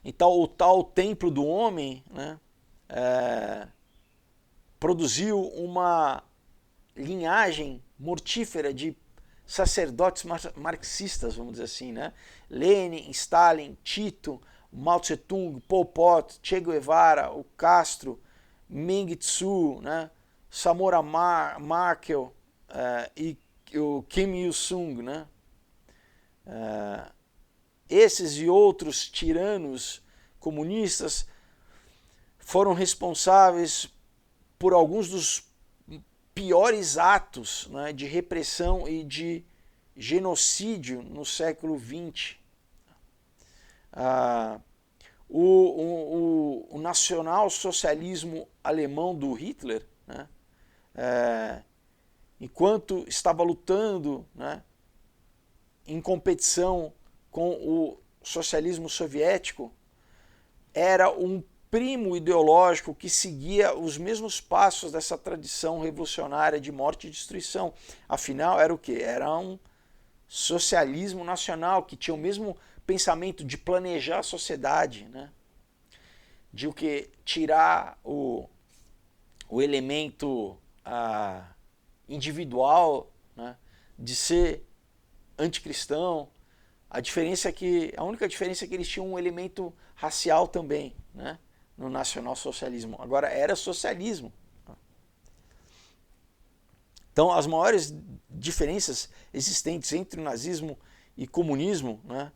Então, o tal templo do homem, né, produziu uma linhagem mortífera de sacerdotes marxistas, vamos dizer assim, né? Lenin, Stalin, Tito, Mao Tse-tung, Pol Pot, Che Guevara, o Castro, Meng Tzu, né? Samora Machel e o Kim Il-sung, né? Esses e outros tiranos comunistas foram responsáveis por alguns dos piores atos, né, de repressão e genocídio no século XX. O nacional-socialismo alemão do Hitler, né, enquanto estava lutando, né, em competição com o socialismo soviético, era um primo ideológico que seguia os mesmos passos dessa tradição revolucionária de morte e destruição. Afinal, era o quê? Era um socialismo nacional que tinha o mesmo pensamento de planejar a sociedade, né? De o que? Tirar o elemento individual, né? De ser anticristão. A única diferença é que eles tinham um elemento racial também, né? No nacionalsocialismo. Agora era socialismo. Então as maiores diferenças existentes entre o nazismo e comunismo, né,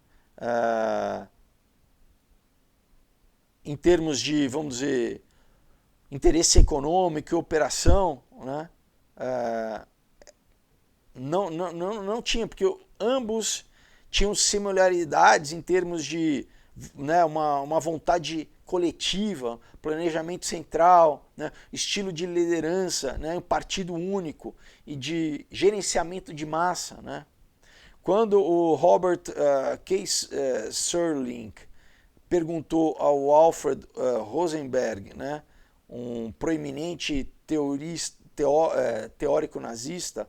em termos de, vamos dizer, interesse econômico e operação, né, não tinha, porque ambos tinham similaridades em termos de, né, uma vontade coletiva, planejamento central, né, estilo de liderança, né, um partido único e de gerenciamento de massa, né. Quando o Robert K. Serling perguntou ao Alfred Rosenberg, né, um proeminente teórico nazista,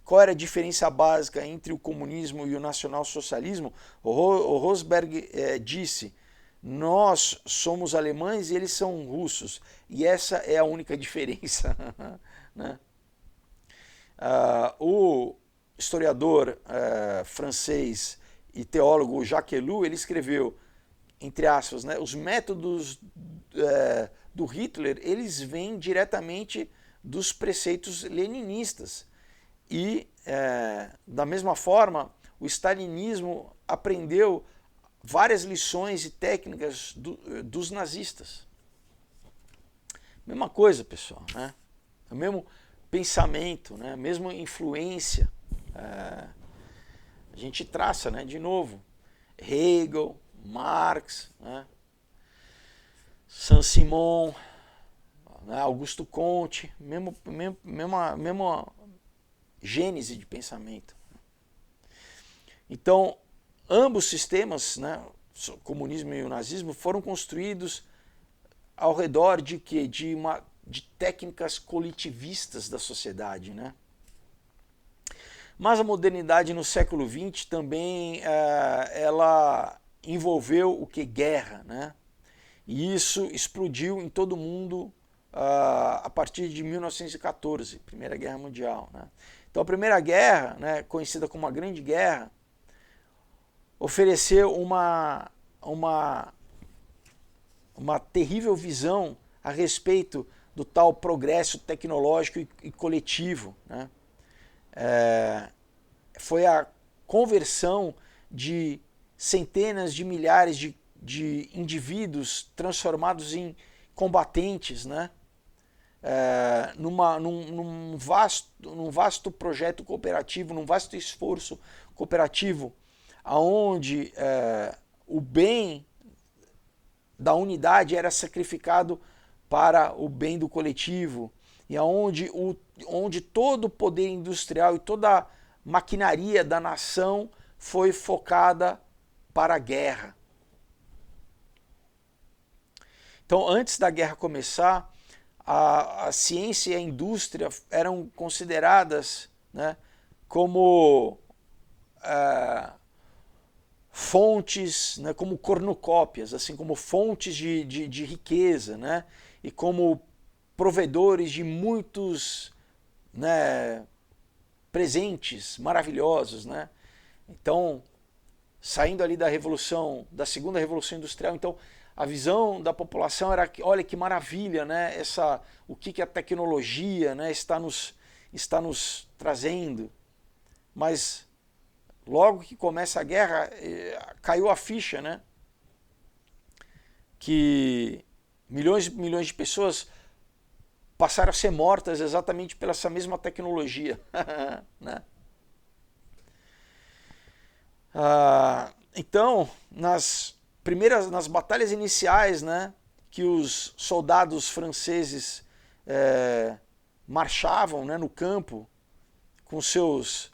qual era a diferença básica entre o comunismo e o nacionalsocialismo, o Rosenberg disse: nós somos alemães e eles são russos, e essa é a única diferença. Né? O historiador francês e teólogo Jacques Ellul, ele escreveu, entre aspas, né, os métodos do Hitler, eles vêm diretamente dos preceitos leninistas. E, da mesma forma, o stalinismo aprendeu várias lições e técnicas dos nazistas. Mesma coisa, pessoal, né? O mesmo pensamento, né? A mesma influência. A gente traça, né? De novo, Hegel, Marx, né? Saint-Simon, né? Augusto Comte, mesma gênese de pensamento. Então, ambos sistemas, né, o comunismo e o nazismo, foram construídos ao redor de quê? De técnicas coletivistas da sociedade, né? Mas a modernidade no século XX também ela envolveu o que? Guerra, né? E isso explodiu em todo o mundo a partir de 1914, Primeira Guerra Mundial, né? Então a Primeira Guerra, né, conhecida como a Grande Guerra, ofereceu uma terrível visão a respeito do tal progresso tecnológico e coletivo, né? Foi a conversão de centenas de milhares de indivíduos transformados em combatentes, né? Num vasto projeto cooperativo, num vasto esforço cooperativo, onde o bem da unidade era sacrificado para o bem do coletivo, e onde todo o poder industrial e toda a maquinaria da nação foi focada para a guerra. Então, antes da guerra começar, a ciência e a indústria eram consideradas, né, como fontes, né, como cornucópias, assim como fontes de riqueza, né, e como provedores de muitos, né, presentes maravilhosos, né? Então, saindo ali da segunda revolução industrial, então a visão da população era que, olha que maravilha, né? O que a tecnologia, né, está nos trazendo. Mas logo que começa a guerra, caiu a ficha, né? Que milhões e milhões de pessoas passaram a ser mortas exatamente pela essa mesma tecnologia. Né? Então, nas batalhas iniciais, né, que os soldados franceses marchavam, né, no campo com seus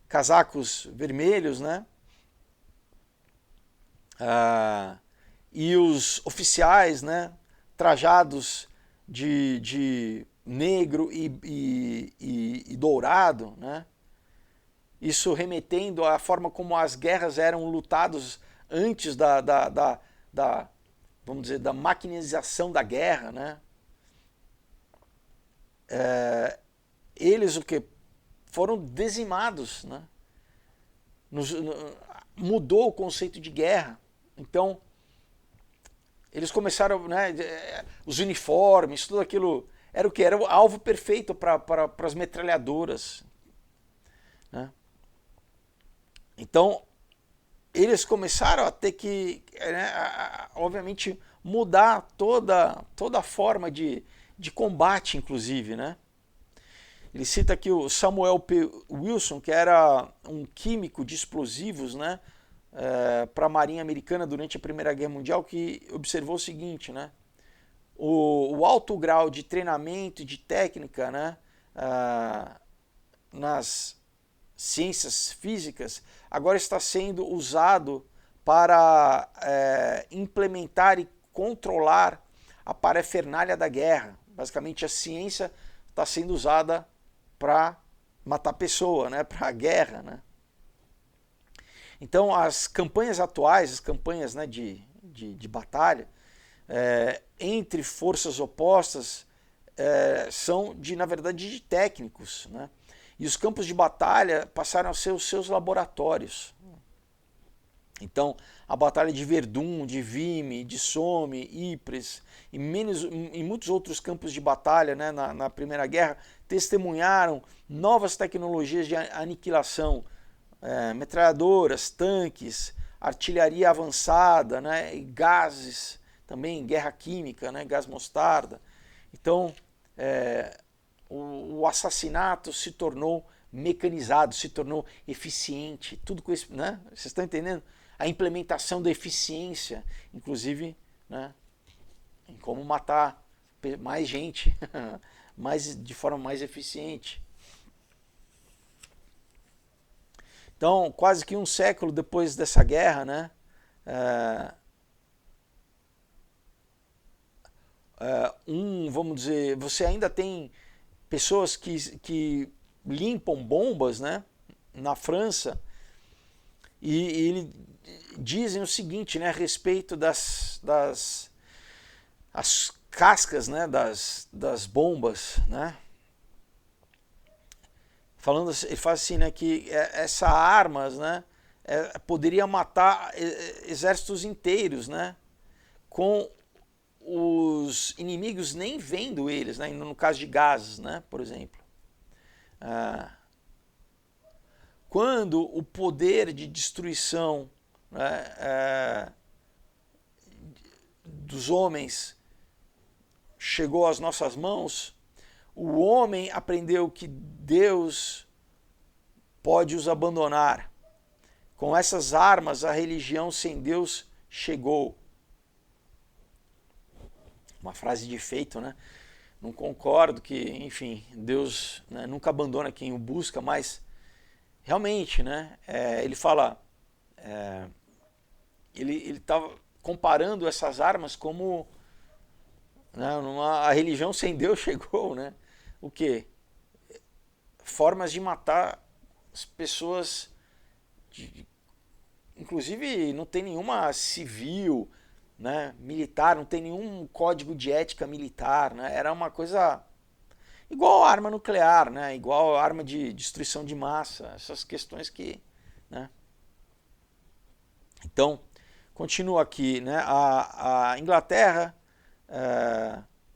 casacos vermelhos, né, e os oficiais, né, trajados de negro e dourado, né, isso remetendo à forma como as guerras eram lutadas antes vamos dizer, da maquinização da guerra, né? Eles o que foram dizimados, né? Mudou o conceito de guerra. Então eles começaram, né? Os uniformes, tudo aquilo era o que era o alvo perfeito para as metralhadoras, né? Então eles começaram a ter que, né, obviamente, mudar toda a forma de combate, inclusive, né? Ele cita aqui o Samuel P. Wilson, que era um químico de explosivos, né, para a Marinha Americana durante a Primeira Guerra Mundial, que observou o seguinte, né? O alto grau de treinamento e de técnica, né, nas ciências físicas agora está sendo usado para implementar e controlar a parafernália da guerra. Basicamente, a ciência está sendo usada para matar pessoa, né, para a guerra, né? Então, as campanhas atuais, as campanhas, né, de batalha, entre forças opostas, são, na verdade, de técnicos, né? E os campos de batalha passaram a ser os seus laboratórios. Então, a batalha de Verdun, de Vimy, de Somme, Ypres e muitos outros campos de batalha, né, na Primeira Guerra testemunharam novas tecnologias de aniquilação, metralhadoras, tanques, artilharia avançada, né, e gases, também guerra química, né, gás mostarda. Então, o assassinato se tornou mecanizado, se tornou eficiente, tudo com isso, né? Vocês estão entendendo? A implementação da eficiência, inclusive, né, em como matar mais gente, de forma mais eficiente. Então, quase que um século depois dessa guerra, né, vamos dizer, você ainda tem pessoas que limpam bombas, né, na França, e dizem o seguinte, né, a respeito das as cascas, né, das bombas, né? Falando, ele fala assim, né, que essa armas, né, poderia matar exércitos inteiros, né, com os inimigos nem vendo eles, né, no caso de gases, né, por exemplo. Quando o poder de destruição, né, dos homens chegou às nossas mãos, o homem aprendeu que Deus pode os abandonar. Com essas armas, a religião sem Deus chegou. Uma frase de efeito, né? Não concordo que, enfim, Deus, né, nunca abandona quem o busca, mas realmente, né? Ele fala, ele estava comparando essas armas como, né, a religião sem Deus chegou, né? O quê? Formas de matar as pessoas, inclusive não tem nenhuma civil, né, militar, não tem nenhum código de ética militar, né? Era uma coisa igual a arma nuclear, né? Igual a arma de destruição de massa, essas questões que, né? Então, continua aqui, né? A Inglaterra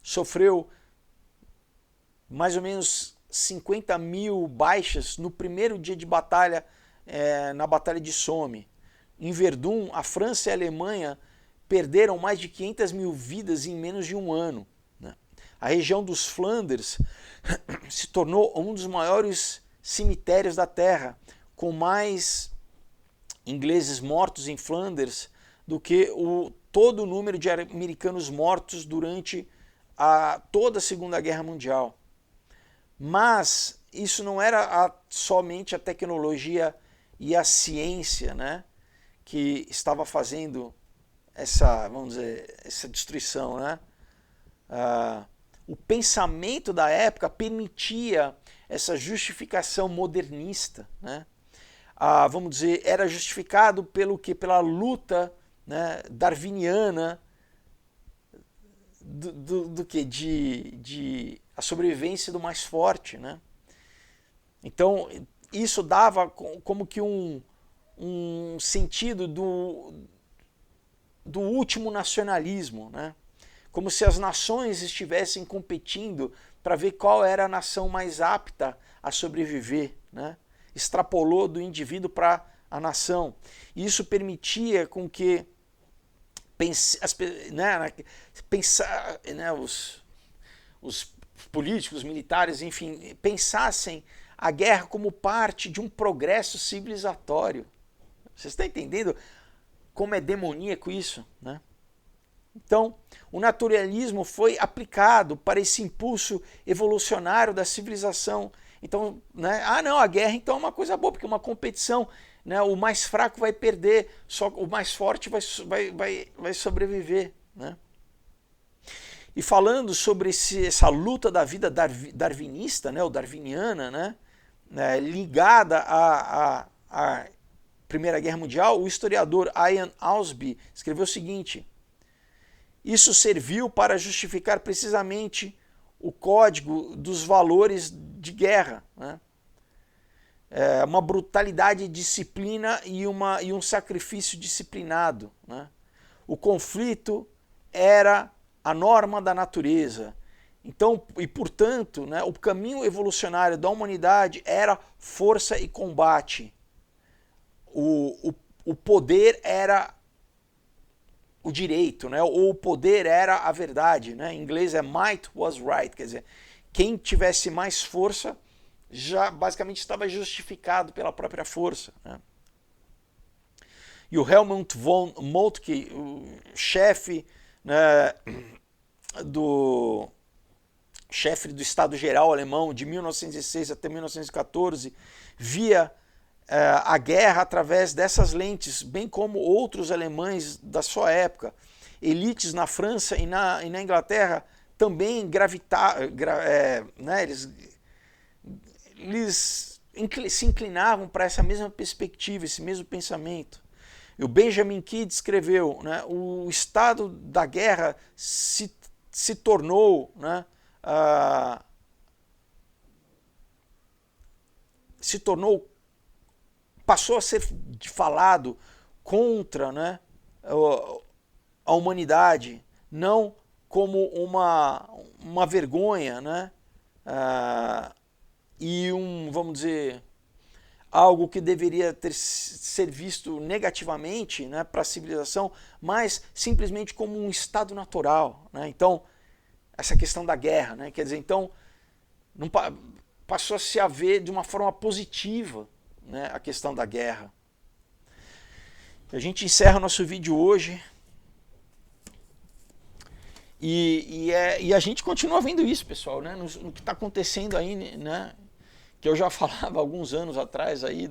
sofreu mais ou menos 50 mil baixas no primeiro dia de batalha, na Batalha de Somme. Em Verdun, a França e a Alemanha perderam mais de 500 mil vidas em menos de um ano, né? A região dos Flanders se tornou um dos maiores cemitérios da Terra, com mais ingleses mortos em Flanders do que todo o número de americanos mortos durante toda a Segunda Guerra Mundial. Mas isso não era somente a tecnologia e a ciência, né, que estava fazendo essa, vamos dizer, essa destruição, né? O pensamento da época permitia essa justificação modernista, né? Vamos dizer, era justificado pela luta, né, darwiniana do que de a sobrevivência do mais forte, né? Então isso dava como que um sentido do último nacionalismo, né? Como se as nações estivessem competindo para ver qual era a nação mais apta a sobreviver, né? Extrapolou do indivíduo para a nação. E isso permitia com que os políticos, os militares, enfim, pensassem a guerra como parte de um progresso civilizatório. Vocês estão entendendo como é demoníaco isso, né? Então, o naturalismo foi aplicado para esse impulso evolucionário da civilização. Então, né, não, a guerra então é uma coisa boa, porque é uma competição, né, o mais fraco vai perder, só o mais forte vai sobreviver, né? E falando sobre essa luta da vida darwinista, né, ou darwiniana, né, ligada à Primeira Guerra Mundial, o historiador Ian Ausby escreveu o seguinte: isso serviu para justificar precisamente o código dos valores de guerra, né? Uma brutalidade de disciplina e um sacrifício disciplinado, né? O conflito era a norma da natureza. Então, e portanto, né, o caminho evolucionário da humanidade era força e combate. O poder era o direito, né? Ou o poder era a verdade, né? Em inglês é might was right, quer dizer, quem tivesse mais força já basicamente estava justificado pela própria força, né? E o Helmut von Moltke, o chefe, né, do Estado-Geral alemão de 1906 até 1914, via a guerra através dessas lentes, bem como outros alemães da sua época. Elites na França e na Inglaterra também né, eles se inclinavam para essa mesma perspectiva, esse mesmo pensamento. E o Benjamin Kidd escreveu, né, o estado da guerra se tornou, né, passou a ser falado contra, né, a humanidade, não como uma vergonha, né, e vamos dizer, algo que deveria ser visto negativamente, né, para a civilização, mas simplesmente como um estado natural, né? Então, essa questão da guerra, né, quer dizer, então, passou a se ver de uma forma positiva, né, a questão da guerra. A gente encerra nosso vídeo hoje e a gente continua vendo isso, pessoal, né, no que está acontecendo aí, né, que eu já falava alguns anos atrás aí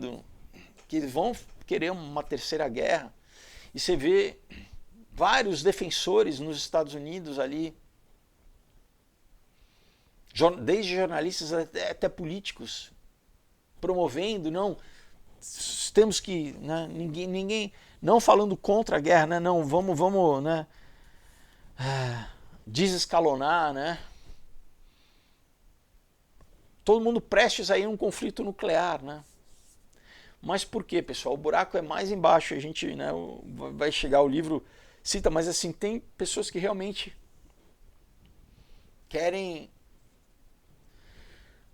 que eles vão querer uma terceira guerra, e você vê vários defensores nos Estados Unidos ali, desde jornalistas até políticos, promovendo, não, temos que, né, ninguém, não falando contra a guerra, né, não, vamos, né, desescalonar, né, todo mundo prestes a ir a um conflito nuclear, né. Mas por quê, pessoal? O buraco é mais embaixo, a gente, né, vai chegar, o livro cita, mas assim, tem pessoas que realmente querem.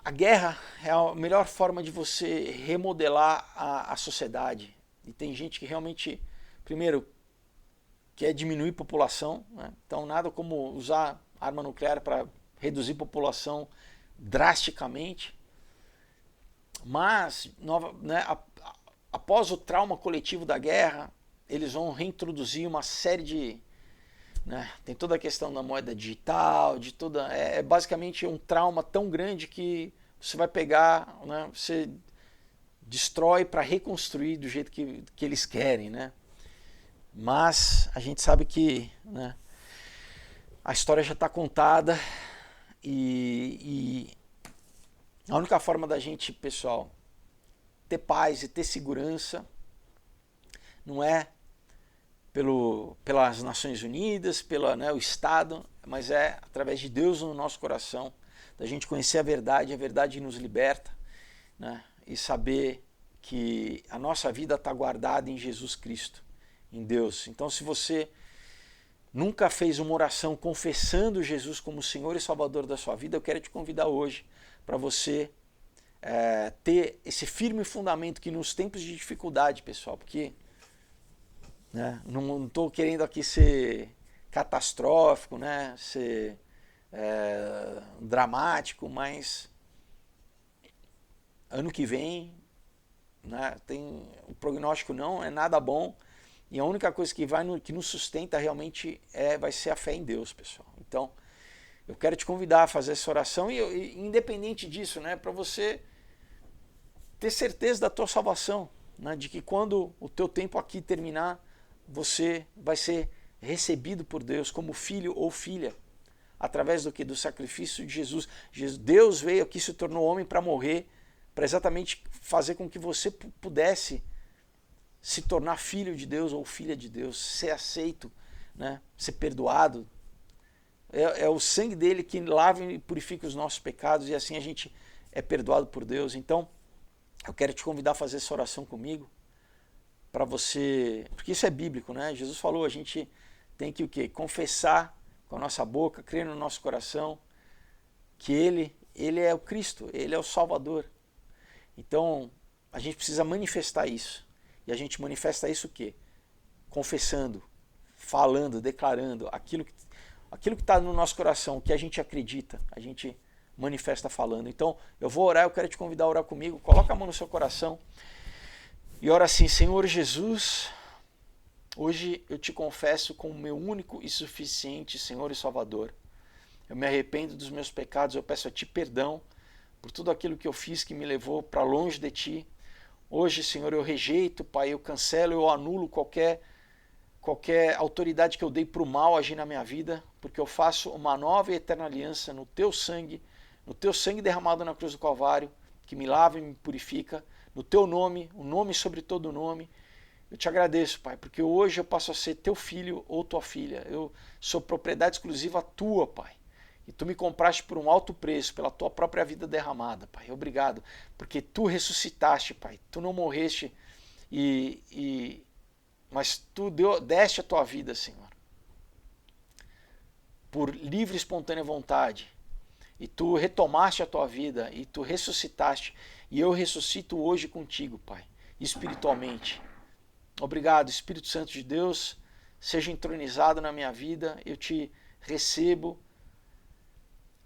A guerra é a melhor forma de você remodelar a sociedade. E tem gente que realmente, primeiro, quer diminuir a população, né? Então nada como usar arma nuclear para reduzir a população drasticamente. Mas, né, após o trauma coletivo da guerra, eles vão reintroduzir uma série de... Né, tem toda a questão da moeda digital, de toda... É basicamente um trauma tão grande que você vai pegar, né, você destrói para reconstruir do jeito que eles querem, né? Mas a gente sabe que, né, a história já está contada e a única forma da gente, pessoal, ter paz e ter segurança não é pelas Nações Unidas, o Estado, mas é através de Deus no nosso coração, da gente conhecer a verdade nos liberta, né? E saber que a nossa vida está guardada em Jesus Cristo, em Deus. Então, se você nunca fez uma oração confessando Jesus como Senhor e Salvador da sua vida, eu quero te convidar hoje para você ter esse firme fundamento que nos tempos de dificuldade, pessoal, porque, né, não estou querendo aqui ser catastrófico, né, ser dramático, mas ano que vem, né, o prognóstico não é nada bom, e a única coisa que nos sustenta realmente vai ser a fé em Deus, pessoal. Então, eu quero te convidar a fazer essa oração e independente disso, né, para você ter certeza da tua salvação, né, de que quando o teu tempo aqui terminar, você vai ser recebido por Deus como filho ou filha, através do que? Do sacrifício de Jesus. Deus veio aqui, se tornou homem para morrer, para exatamente fazer com que você pudesse se tornar filho de Deus ou filha de Deus, ser aceito, né, ser perdoado. É o sangue dele que lava e purifica os nossos pecados e assim a gente é perdoado por Deus. Então, eu quero te convidar a fazer essa oração comigo, para você, porque isso é bíblico, né? Jesus falou, a gente tem que o quê? Confessar com a nossa boca, crer no nosso coração que ele é o Cristo, ele é o Salvador. Então, a gente precisa manifestar isso. E a gente manifesta isso o quê? Confessando, falando, declarando aquilo que está no nosso coração, o que a gente acredita, a gente manifesta falando. Então, eu vou orar, eu quero te convidar a orar comigo. Coloca a mão no seu coração e ora assim: Senhor Jesus, hoje eu te confesso como meu único e suficiente Senhor e Salvador. Eu me arrependo dos meus pecados, eu peço a ti perdão por tudo aquilo que eu fiz que me levou para longe de ti. Hoje, Senhor, eu rejeito, Pai, eu cancelo, eu anulo qualquer autoridade que eu dei para o mal agir na minha vida, porque eu faço uma nova e eterna aliança no teu sangue derramado na cruz do Calvário, que me lava e me purifica, no teu nome, o nome sobre todo nome. Eu te agradeço, Pai, porque hoje eu passo a ser teu filho ou tua filha. Eu sou propriedade exclusiva tua, Pai. E tu me compraste por um alto preço, pela tua própria vida derramada, Pai. Obrigado, porque tu ressuscitaste, Pai. Tu não morreste, mas tu deste a tua vida, Senhor, por livre e espontânea vontade. E tu retomaste a tua vida, e tu ressuscitaste. E eu ressuscito hoje contigo, Pai, espiritualmente. Obrigado, Espírito Santo de Deus, seja entronizado na minha vida, eu te recebo,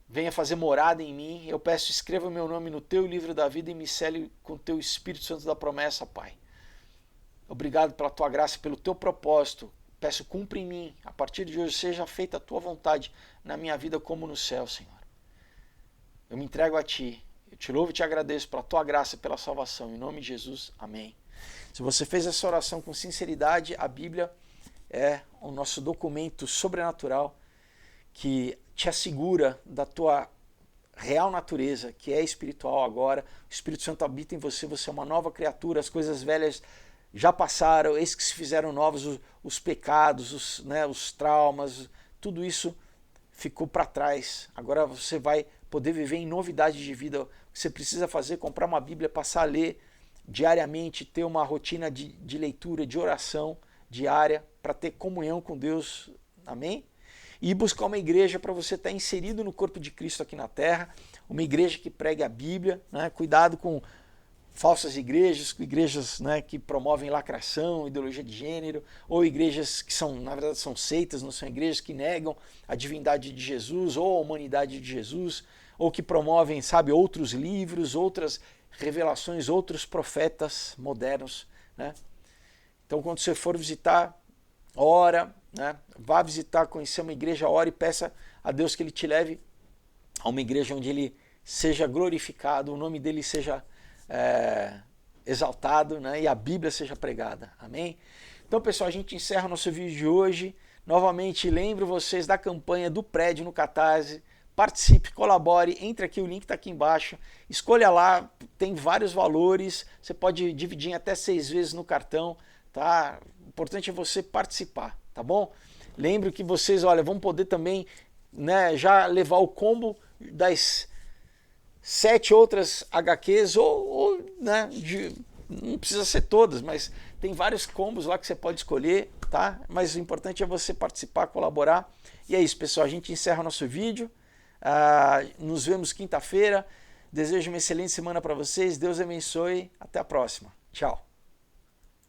venha fazer morada em mim. Eu peço, escreva meu nome no teu livro da vida e me cele com o teu Espírito Santo da promessa, Pai. Obrigado pela tua graça, pelo teu propósito. Peço, cumpre em mim. A partir de hoje, seja feita a tua vontade na minha vida como no céu, Senhor. Eu me entrego a ti. Eu te louvo e te agradeço pela tua graça e pela salvação. Em nome de Jesus, amém. Se você fez essa oração com sinceridade, a Bíblia é o nosso documento sobrenatural que te assegura da tua real natureza, que é espiritual agora. O Espírito Santo habita em você, você é uma nova criatura, as coisas velhas já passaram, eis que se fizeram novos, os pecados, os traumas, tudo isso ficou para trás. Agora você vai poder viver em novidade de vida. O que você precisa fazer é comprar uma Bíblia, passar a ler diariamente, ter uma rotina de leitura, de oração diária, para ter comunhão com Deus, amém? E buscar uma igreja para você estar inserido no corpo de Cristo aqui na terra, uma igreja que pregue a Bíblia, né? Cuidado com falsas igrejas, com igrejas, né, que promovem lacração, ideologia de gênero, ou igrejas que são, na verdade, são seitas, não são igrejas que negam a divindade de Jesus ou a humanidade de Jesus, ou que promovem, sabe, outros livros, outras revelações, outros profetas modernos. né? Então, quando você for visitar, ora, né? Vá visitar, conhecer uma igreja, ora e peça a Deus que Ele te leve a uma igreja onde Ele seja glorificado, o nome dele seja exaltado, né? E a Bíblia seja pregada. Amém? Então, pessoal, a gente encerra o nosso vídeo de hoje. Novamente, lembro vocês da campanha do prédio no Catarse. Participe, colabore, entre aqui, o link está aqui embaixo. Escolha lá, tem vários valores. Você pode dividir em até 6 vezes no cartão, tá? O importante é você participar, tá bom? Lembro que vocês, olha, vão poder também, né, já levar o combo das 7 outras HQs, né, não precisa ser todas, mas tem vários combos lá que você pode escolher, tá? Mas o importante é você participar, colaborar. E é isso, pessoal, a gente encerra o nosso vídeo. Nos vemos quinta-feira. Desejo uma excelente semana para vocês. Deus abençoe. Até a próxima. Tchau.